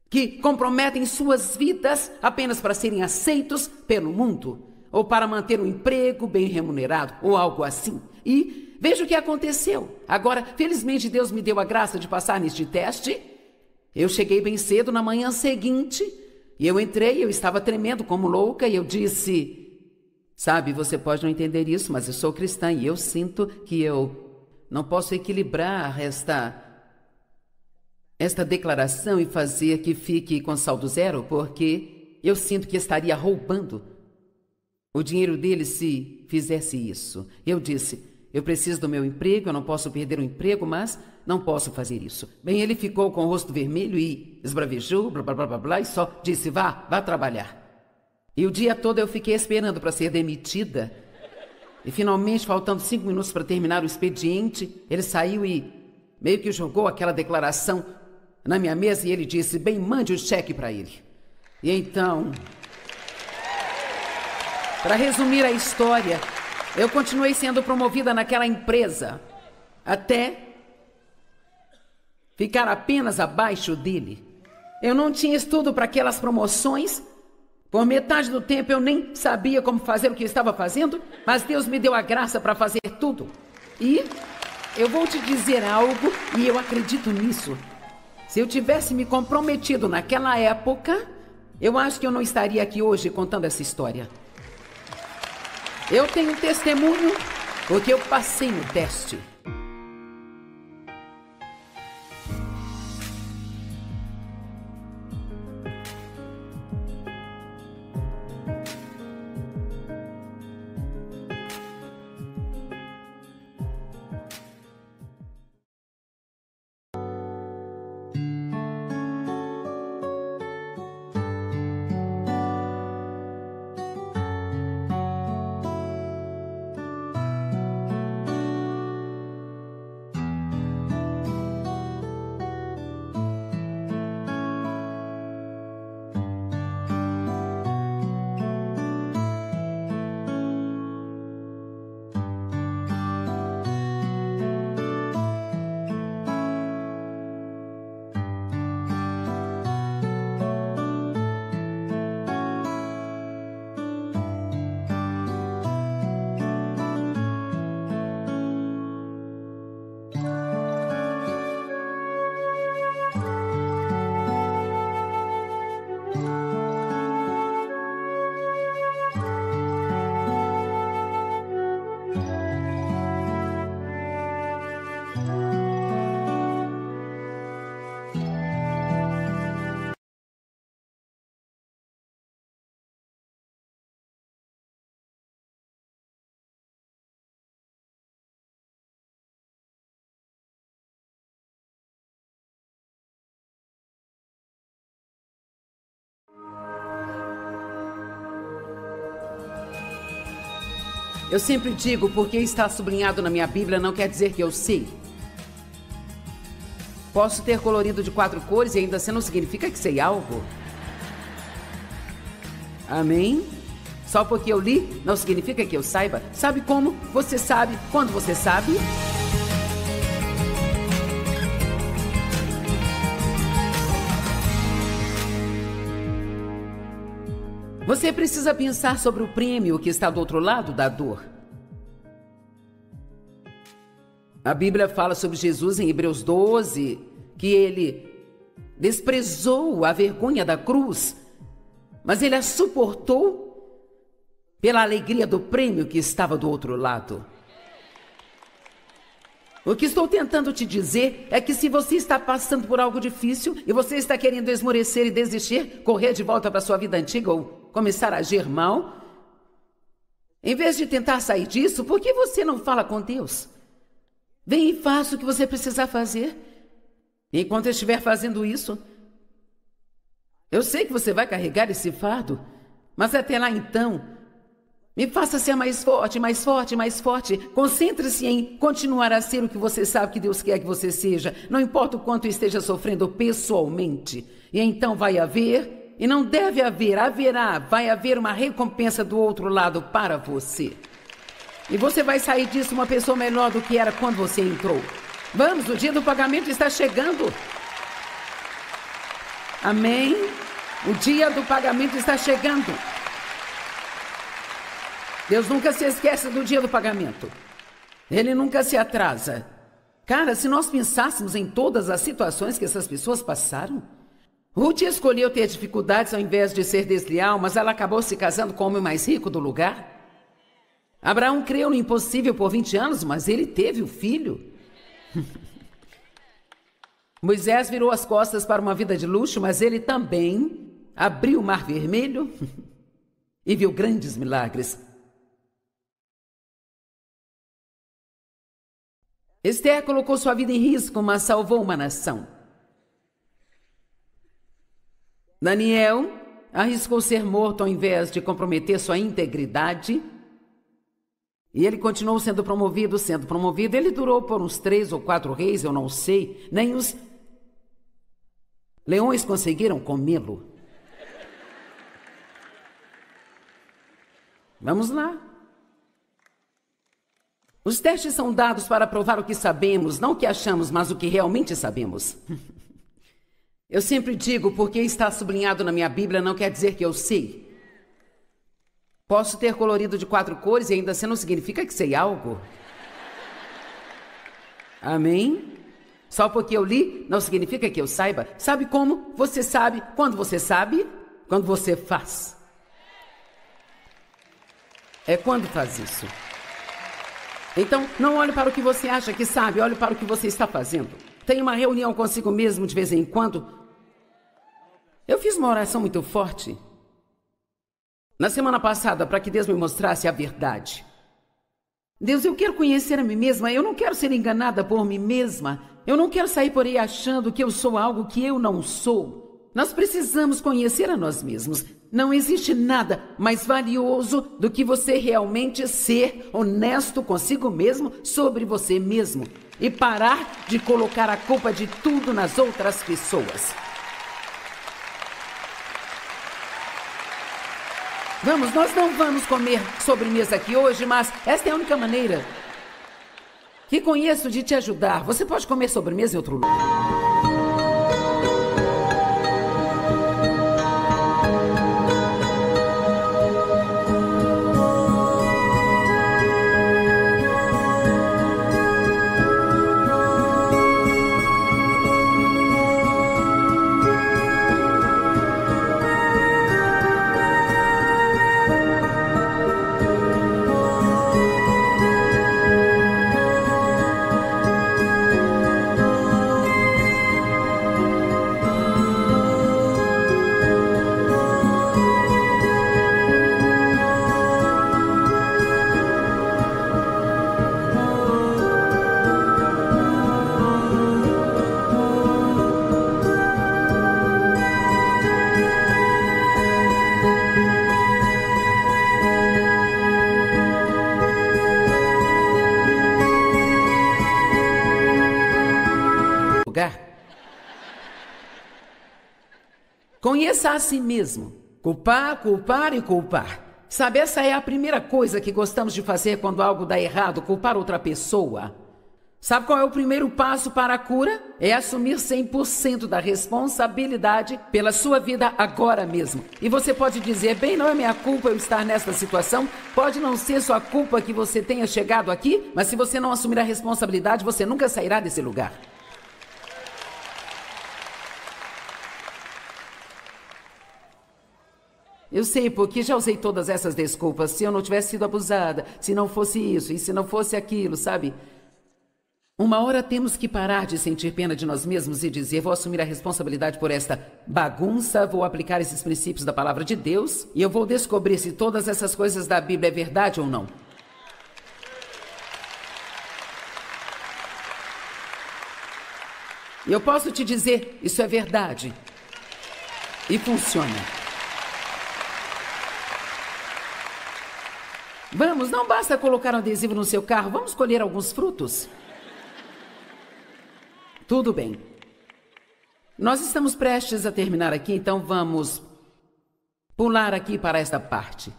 que comprometem suas vidas apenas para serem aceitos pelo mundo, ou para manter um emprego bem remunerado, ou algo assim. E veja o que aconteceu. Agora, felizmente, Deus me deu a graça de passar neste teste. Eu cheguei bem cedo na manhã seguinte, e eu entrei, eu estava tremendo como louca, e eu disse: sabe, você pode não entender isso, mas eu sou cristã, e eu sinto que eu não posso equilibrar esta declaração e fazer que fique com saldo zero, porque eu sinto que estaria roubando o dinheiro dele se fizesse isso. Eu disse: eu preciso do meu emprego, eu não posso perder o emprego, mas não posso fazer isso. Bem, ele ficou com o rosto vermelho e esbravejou, blá, blá, blá, blá, blá, e só disse: vá trabalhar. E o dia todo eu fiquei esperando para ser demitida. E finalmente, faltando 5 minutos para terminar o expediente, ele saiu e meio que jogou aquela declaração na minha mesa e ele disse: bem, mande o cheque para ele. E então, para resumir a história, eu continuei sendo promovida naquela empresa até ficar apenas abaixo dele. Eu não tinha estudo para aquelas promoções. Por metade do tempo eu nem sabia como fazer o que eu estava fazendo, mas Deus me deu a graça para fazer tudo. E eu vou te dizer algo, e eu acredito nisso. Se eu tivesse me comprometido naquela época, eu acho que eu não estaria aqui hoje contando essa história. Eu tenho testemunho porque eu passei no teste. Eu sempre digo, porque está sublinhado na minha Bíblia não quer dizer que eu sei. Posso ter colorido de 4 cores e ainda assim não significa que sei algo. Amém? Só porque eu li não significa que eu saiba. Sabe como? Você sabe quando você sabe. Você precisa pensar sobre o prêmio que está do outro lado da dor. A Bíblia fala sobre Jesus em Hebreus 12, que ele desprezou a vergonha da cruz, mas ele a suportou pela alegria do prêmio que estava do outro lado. O que estou tentando te dizer é que se você está passando por algo difícil e você está querendo esmorecer e desistir, correr de volta para sua vida antiga ou começar a agir mal, Em vez de tentar sair disso, por que você não fala com Deus? Vem e faça o que você precisar fazer. Enquanto eu estiver fazendo isso, eu sei que você vai carregar esse fardo, mas até lá então, me faça ser mais forte, mais forte, mais forte. Concentre-se em continuar a ser o que você sabe que Deus quer que você seja, não importa o quanto esteja sofrendo pessoalmente. E então vai haver, e não deve haver, vai haver uma recompensa do outro lado para você. E você vai sair disso uma pessoa melhor do que era quando você entrou. Vamos, o dia do pagamento está chegando. Amém? O dia do pagamento está chegando. Deus nunca se esquece do dia do pagamento. Ele nunca se atrasa. Cara, se nós pensássemos em todas as situações que essas pessoas passaram, Ruth escolheu ter dificuldades ao invés de ser desleal, mas ela acabou se casando com o homem mais rico do lugar. Abraão creu no impossível por 20 anos, mas ele teve o filho. Moisés virou as costas para uma vida de luxo, mas ele também abriu o Mar Vermelho e viu grandes milagres. Esther colocou sua vida em risco, mas salvou uma nação. Daniel arriscou ser morto ao invés de comprometer sua integridade. E ele continuou sendo promovido. Ele durou por uns 3 ou 4 reis, eu não sei. Nem os leões conseguiram comê-lo. Vamos lá. Os testes são dados para provar o que sabemos, não o que achamos, mas o que realmente sabemos. Eu sempre digo, porque está sublinhado na minha Bíblia, não quer dizer que eu sei. Posso ter colorido de 4 cores e ainda assim não significa que sei algo. Amém? Só porque eu li, não significa que eu saiba. Sabe como? Você sabe. Quando você sabe? Quando você faz. É quando faz isso. Então, não olhe para o que você acha que sabe, olhe para o que você está fazendo. Tenha uma reunião consigo mesmo de vez em quando. Eu fiz uma oração muito forte na semana passada para que Deus me mostrasse a verdade. Deus, eu quero conhecer a mim mesma, eu não quero ser enganada por mim mesma. Eu não quero sair por aí achando que eu sou algo que eu não sou. Nós precisamos conhecer a nós mesmos. Não existe nada mais valioso do que você realmente ser honesto consigo mesmo sobre você mesmo e parar de colocar a culpa de tudo nas outras pessoas. Vamos, nós não vamos comer sobremesa aqui hoje, mas esta é a única maneira que conheço de te ajudar. Você pode comer sobremesa em outro lugar. Conheça a si mesmo. Culpar, culpar e culpar. Sabe, essa é a primeira coisa que gostamos de fazer quando algo dá errado, culpar outra pessoa. Sabe qual é o primeiro passo para a cura? É assumir 100% da responsabilidade pela sua vida agora mesmo. E você pode dizer, bem, não é minha culpa eu estar nesta situação, pode não ser sua culpa que você tenha chegado aqui, mas se você não assumir a responsabilidade, você nunca sairá desse lugar. Eu sei, porque já usei todas essas desculpas. Se eu não tivesse sido abusada, se não fosse isso, e se não fosse aquilo, sabe? Uma hora temos que parar de sentir pena de nós mesmos e dizer: vou assumir a responsabilidade por esta bagunça, vou aplicar esses princípios da palavra de Deus e eu vou descobrir se todas essas coisas da Bíblia é verdade ou não. E eu posso te dizer, isso é verdade. E funciona. Vamos, não basta colocar um adesivo no seu carro, vamos colher alguns frutos. Tudo bem. Nós estamos prestes a terminar aqui, então vamos pular aqui para esta parte.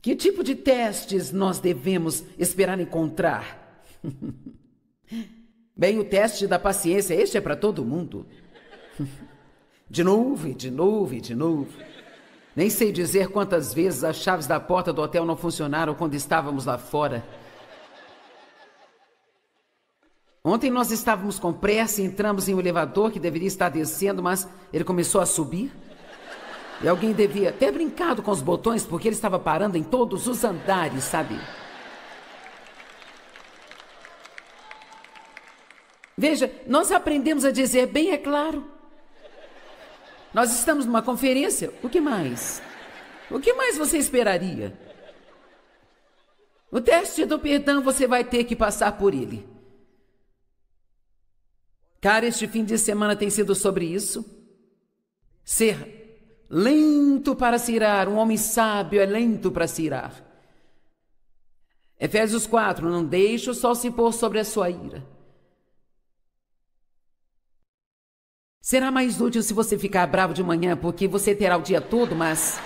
Que tipo de testes nós devemos esperar encontrar? Bem, o teste da paciência, este é para todo mundo. De novo, de novo, de novo. Nem sei dizer quantas vezes as chaves da porta do hotel não funcionaram quando estávamos lá fora. Ontem nós estávamos com pressa e entramos em um elevador que deveria estar descendo, mas ele começou a subir. E alguém devia ter brincado com os botões porque ele estava parando em todos os andares, sabe? Veja, nós aprendemos a dizer bem, é claro. Nós estamos numa conferência, o que mais? O que mais você esperaria? O teste do perdão, você vai ter que passar por ele. Cara, este fim de semana tem sido sobre isso. Ser lento para se irar, um homem sábio é lento para se irar. Efésios 4, não deixe o sol se pôr sobre a sua ira. Será mais útil se você ficar bravo de manhã, porque você terá o dia todo, mas...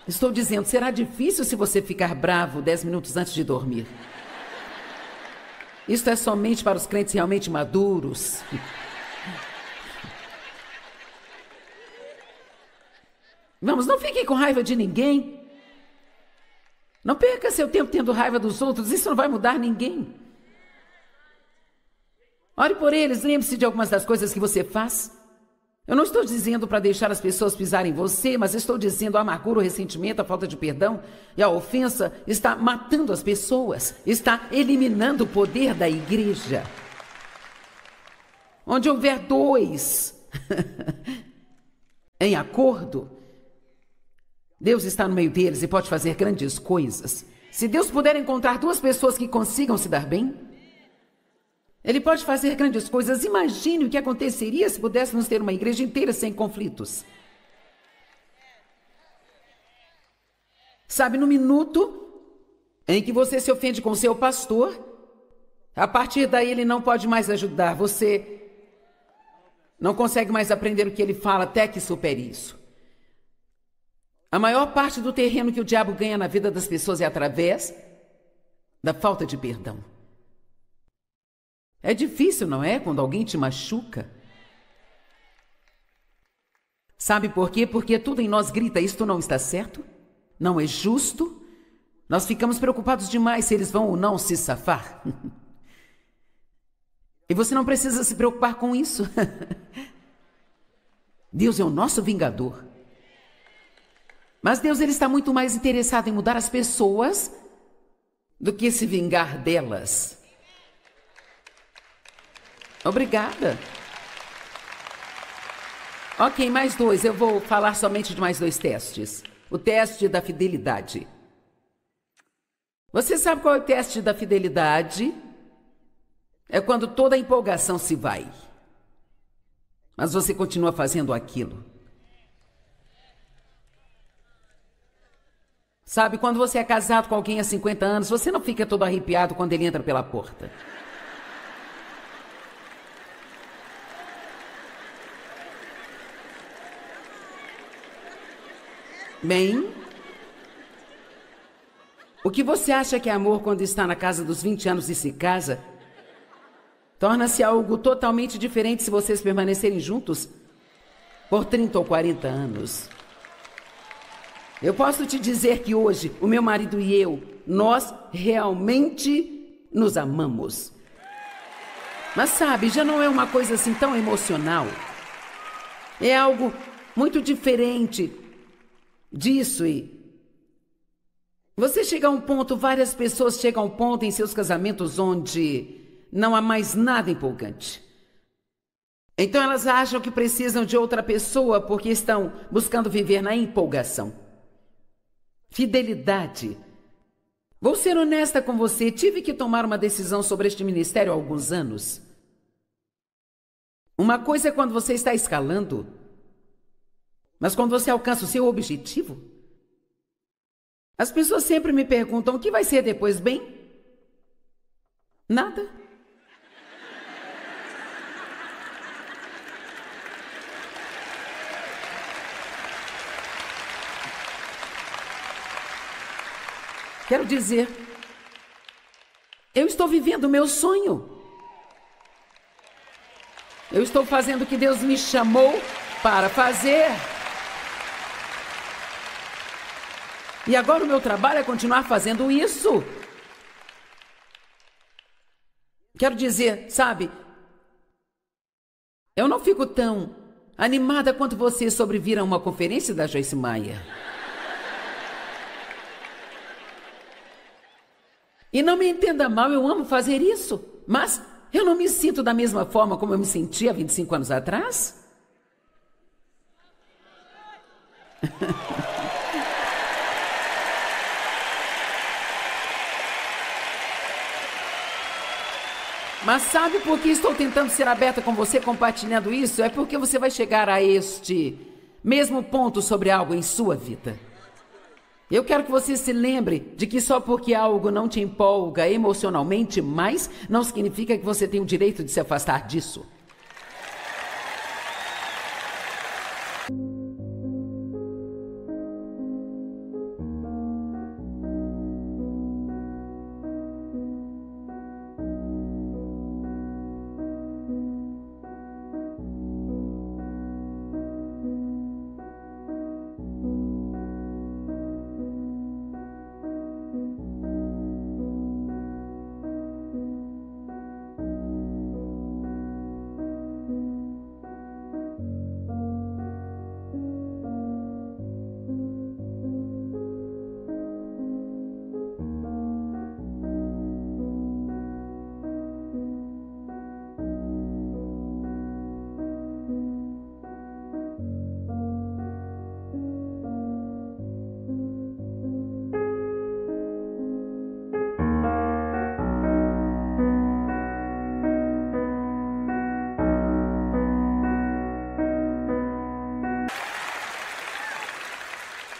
Estou dizendo, será difícil se você ficar bravo 10 minutos antes de dormir. Isto é somente para os crentes realmente maduros. Vamos, não fique com raiva de ninguém. Não perca seu tempo tendo raiva dos outros, isso não vai mudar ninguém. Ore por eles, lembre-se de algumas das coisas que você faz. Eu não estou dizendo para deixar as pessoas pisarem em você, mas estou dizendo a amargura, o ressentimento, a falta de perdão e a ofensa está matando as pessoas, está eliminando o poder da igreja. Onde houver dois em acordo, Deus está no meio deles e pode fazer grandes coisas. Se Deus puder encontrar duas pessoas que consigam se dar bem, Ele pode fazer grandes coisas. Imagine o que aconteceria se pudéssemos ter uma igreja inteira sem conflitos. Sabe, no minuto em que você se ofende com seu pastor, a partir daí ele não pode mais ajudar. Você não consegue mais aprender o que ele fala até que supere isso. A maior parte do terreno que o diabo ganha na vida das pessoas é através da falta de perdão. É difícil, não é? Quando alguém te machuca. Sabe por quê? Porque tudo em nós grita, isto não está certo, não é justo. Nós ficamos preocupados demais se eles vão ou não se safar. E você não precisa se preocupar com isso. Deus é o nosso vingador. Mas Deus, ele está muito mais interessado em mudar as pessoas do que se vingar delas. Obrigada. Ok, mais dois. Eu vou falar somente de mais dois testes. O teste da fidelidade. Você sabe qual é o teste da fidelidade? É quando toda a empolgação se vai. Mas você continua fazendo aquilo. Sabe, quando você é casado com alguém há 50 anos, você não fica todo arrepiado quando ele entra pela porta. Bem, o que você acha que é amor quando está na casa dos 20 anos e se casa, torna-se algo totalmente diferente se vocês permanecerem juntos por 30 ou 40 anos. Eu posso te dizer que hoje, o meu marido e eu, nós realmente nos amamos. Mas sabe, já não é uma coisa assim tão emocional. É algo muito diferente disso Você chega a um ponto, várias pessoas chegam a um ponto em seus casamentos onde não há mais nada empolgante. Então elas acham que precisam de outra pessoa porque estão buscando viver na empolgação. Fidelidade. Vou ser honesta com você, tive que tomar uma decisão sobre este ministério há alguns anos. Uma coisa é quando você está escalando, mas quando você alcança o seu objetivo, as pessoas sempre me perguntam, o que vai ser depois, bem? Nada. Quero dizer, eu estou vivendo o meu sonho. Eu estou fazendo o que Deus me chamou para fazer. E agora o meu trabalho é continuar fazendo isso. Quero dizer, sabe, eu não fico tão animada quanto você sobre vir a uma conferência da Joyce Meyer. E não me entenda mal, eu amo fazer isso, mas eu não me sinto da mesma forma como eu me sentia há 25 anos atrás. Mas sabe por que estou tentando ser aberta com você compartilhando isso? É porque você vai chegar a este mesmo ponto sobre algo em sua vida. Eu quero que você se lembre de que só porque algo não te empolga emocionalmente mais, não significa que você tem o direito de se afastar disso.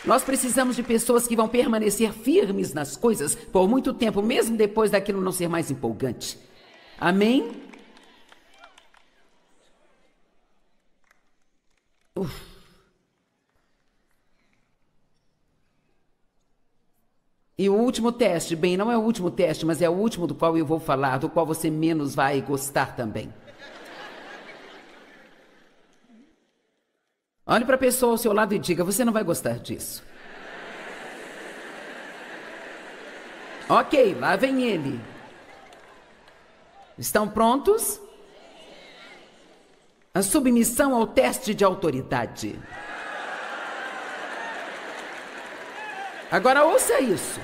Nós precisamos de pessoas que vão permanecer firmes nas coisas por muito tempo, mesmo depois daquilo não ser mais empolgante. Amém? E o último teste, bem, não é o último teste, mas é o último do qual eu vou falar, do qual você menos vai gostar também. Olhe para a pessoa ao seu lado e diga, você não vai gostar disso. Ok, lá vem ele. Estão prontos? A submissão ao teste de autoridade. Agora ouça isso.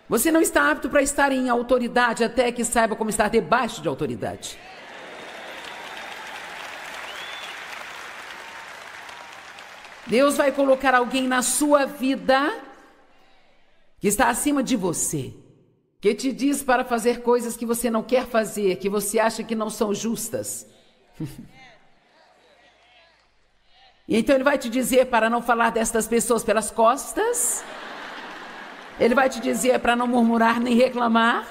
Você não está apto para estar em autoridade até que saiba como estar debaixo de autoridade. Deus vai colocar alguém na sua vida que está acima de você, que te diz para fazer coisas que você não quer fazer, que você acha que não são justas. E então ele vai te dizer para não falar destas pessoas pelas costas. Ele vai te dizer para não murmurar nem reclamar.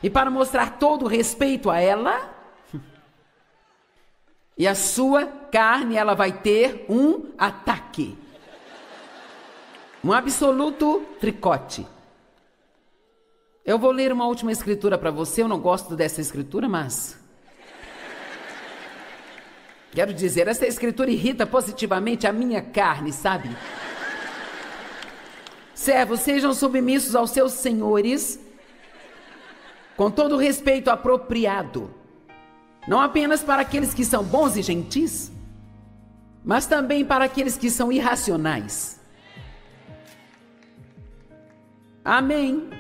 E para mostrar todo o respeito a ela. E a sua carne, ela vai ter um ataque. Um absoluto tricote. Eu vou ler uma última escritura para você. Eu não gosto dessa escritura, mas... quero dizer, essa escritura irrita positivamente a minha carne, sabe? Servos, sejam submissos aos seus senhores com todo o respeito apropriado. Não apenas para aqueles que são bons e gentis, mas também para aqueles que são irracionais. Amém.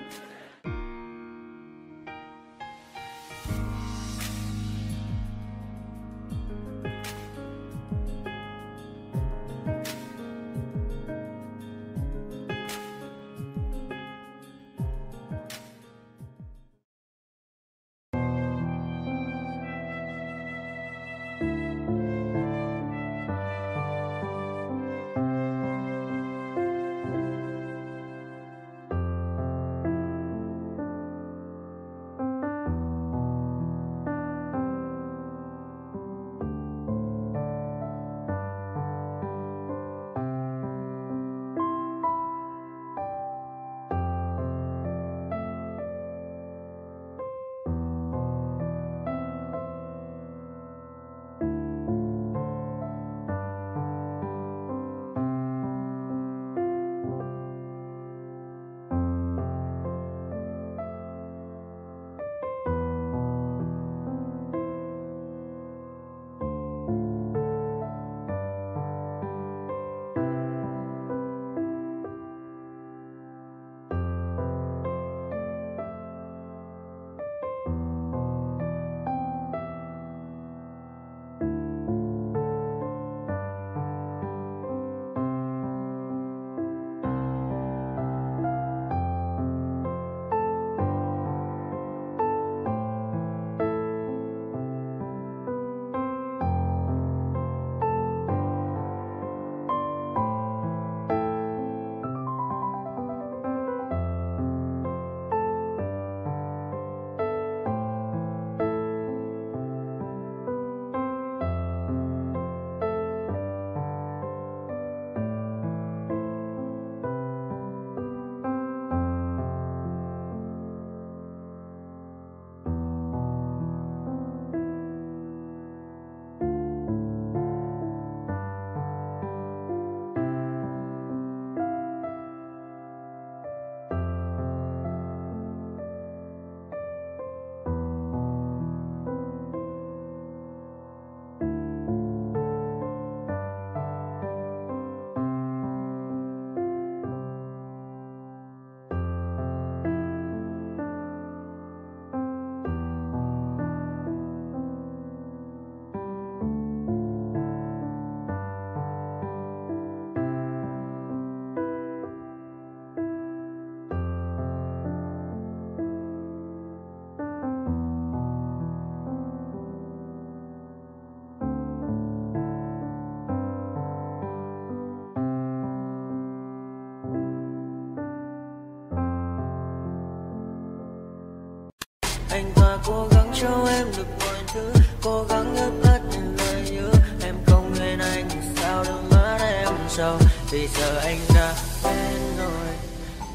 Anh ta cố gắng cho em được mọi thứ, cố gắng ướp ắt những lời nhớ. Em không quên anh thì sao đôi mắt em sầu. Vì giờ anh đã quên rồi,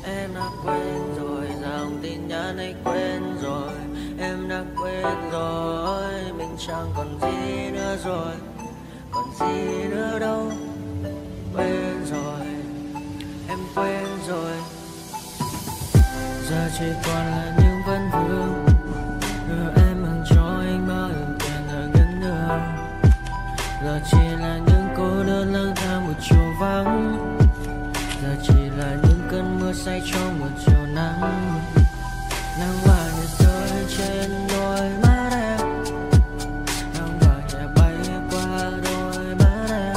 em đã quên rồi. Dòng tin nhắn anh quên rồi, em đã quên rồi. Mình chẳng còn gì nữa rồi, còn gì nữa đâu. Quên rồi, em quên rồi. Giờ chỉ còn là những vấn vương. Em mang cho anh bao nhiêu tiền ở ngân đường. Giờ chỉ là những cô đơn lang thang một chiều vắng. Giờ chỉ là những cơn mưa say trong một chiều nắng. Nắng vàng nhẹ rơi trên đôi mắt em, nắng vàng nhẹ bay qua đôi mắt em.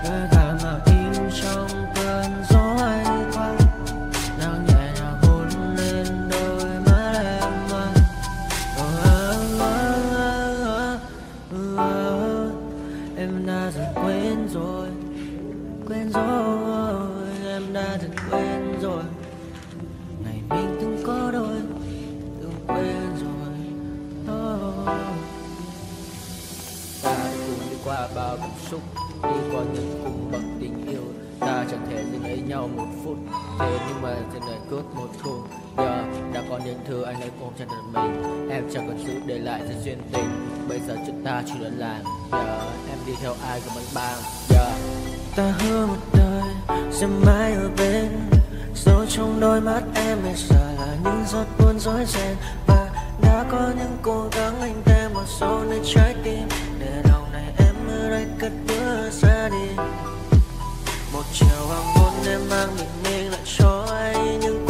Gợi cảm mà in trong cơn gió anh qua. Nắng nhẹ nhàng hôn lên đôi mắt em. Em đã dần quên rồi, quên rồi. Em đã dần quên rồi. Ngày mình từng có đôi, từng quên rồi. Ta đã cùng đi qua bao cảm xúc, đi qua những cung bậc tình yêu. Ta chẳng thể dừng lấy nhau một phút, thế nhưng mà trên đời cướp một thu. Giờ đã có những thứ anh ấy ôm trên đời mình, em chẳng còn giữ để lại sự duyên tình. Bây giờ chúng ta chỉ đơn làng, giờ em đi theo ai của mình bang. Ta hứa một đời sẽ mãi ở bên, dấu trong đôi mắt em bây giờ là những giọt buồn rối ren. Và đã có những cố gắng anh thêm một số nơi trái tim, để lòng này em ở đây cất bước ra đi. Một chiều hoàng hôn em mang bình minh lại cho anh những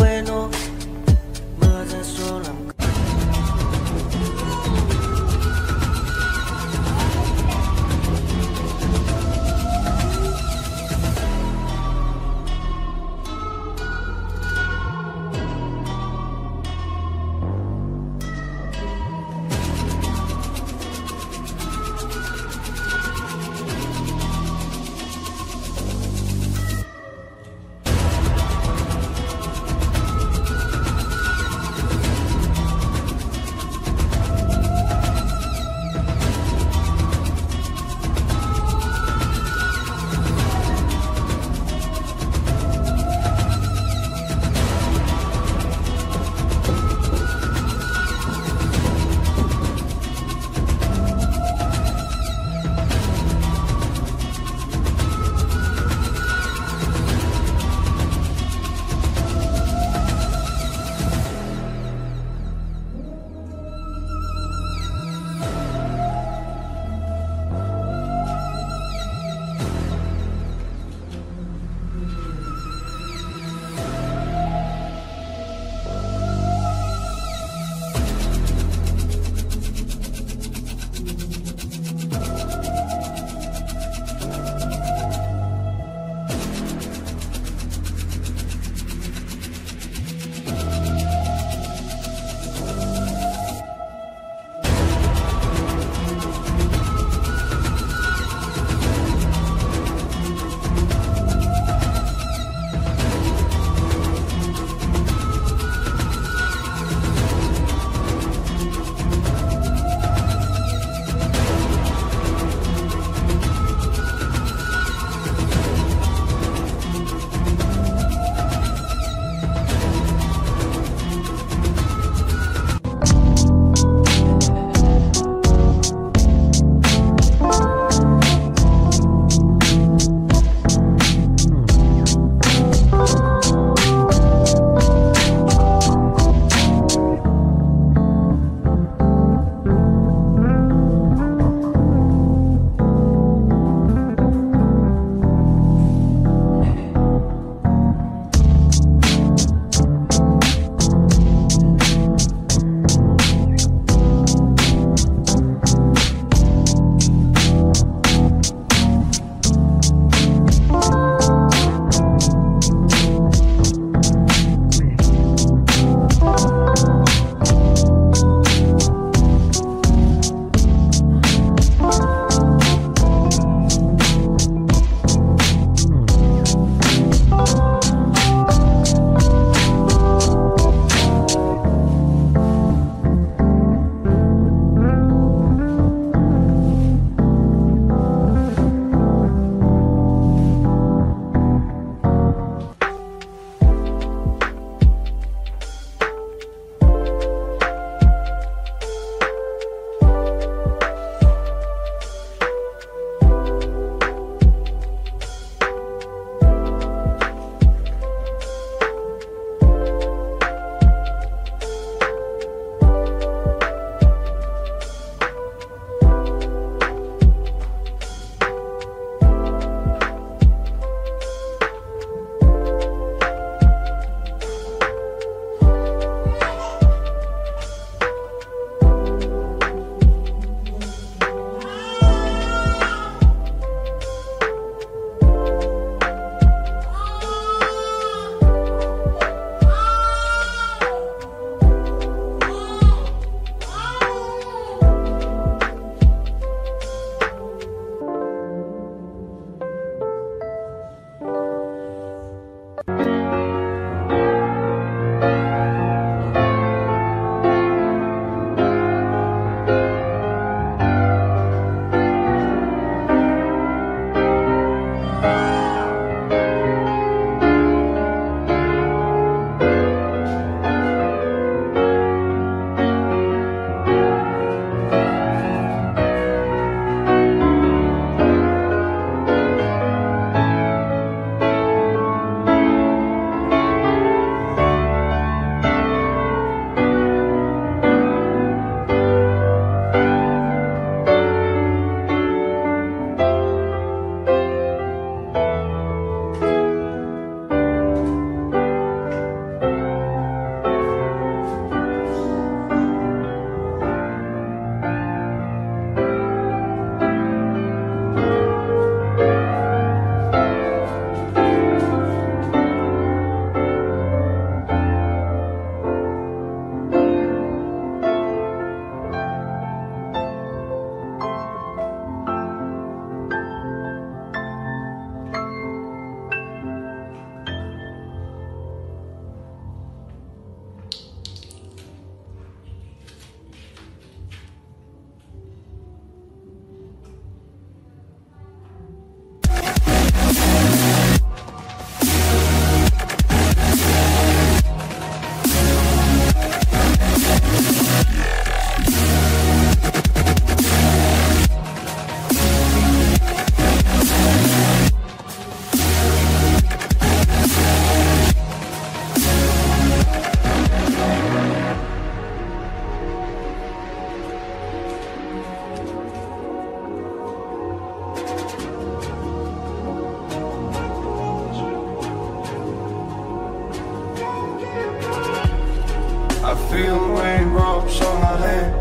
feel the raindrops on my hand.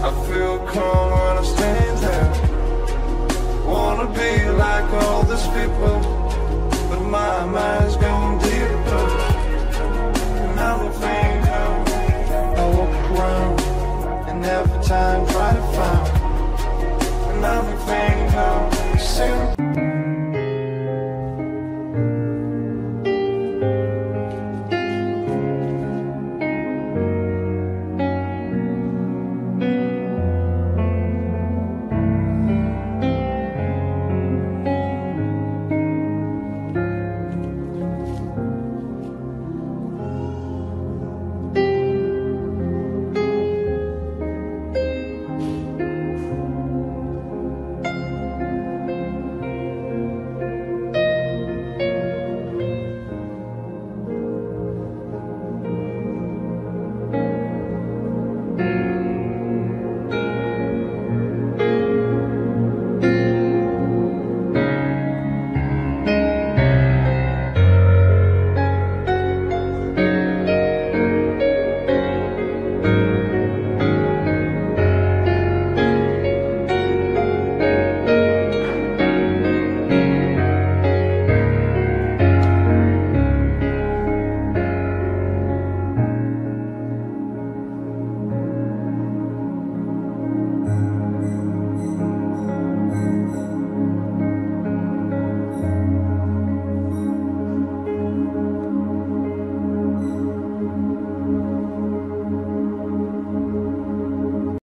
I feel calm when I stand there. Wanna be like all these people, but my mind's going deep.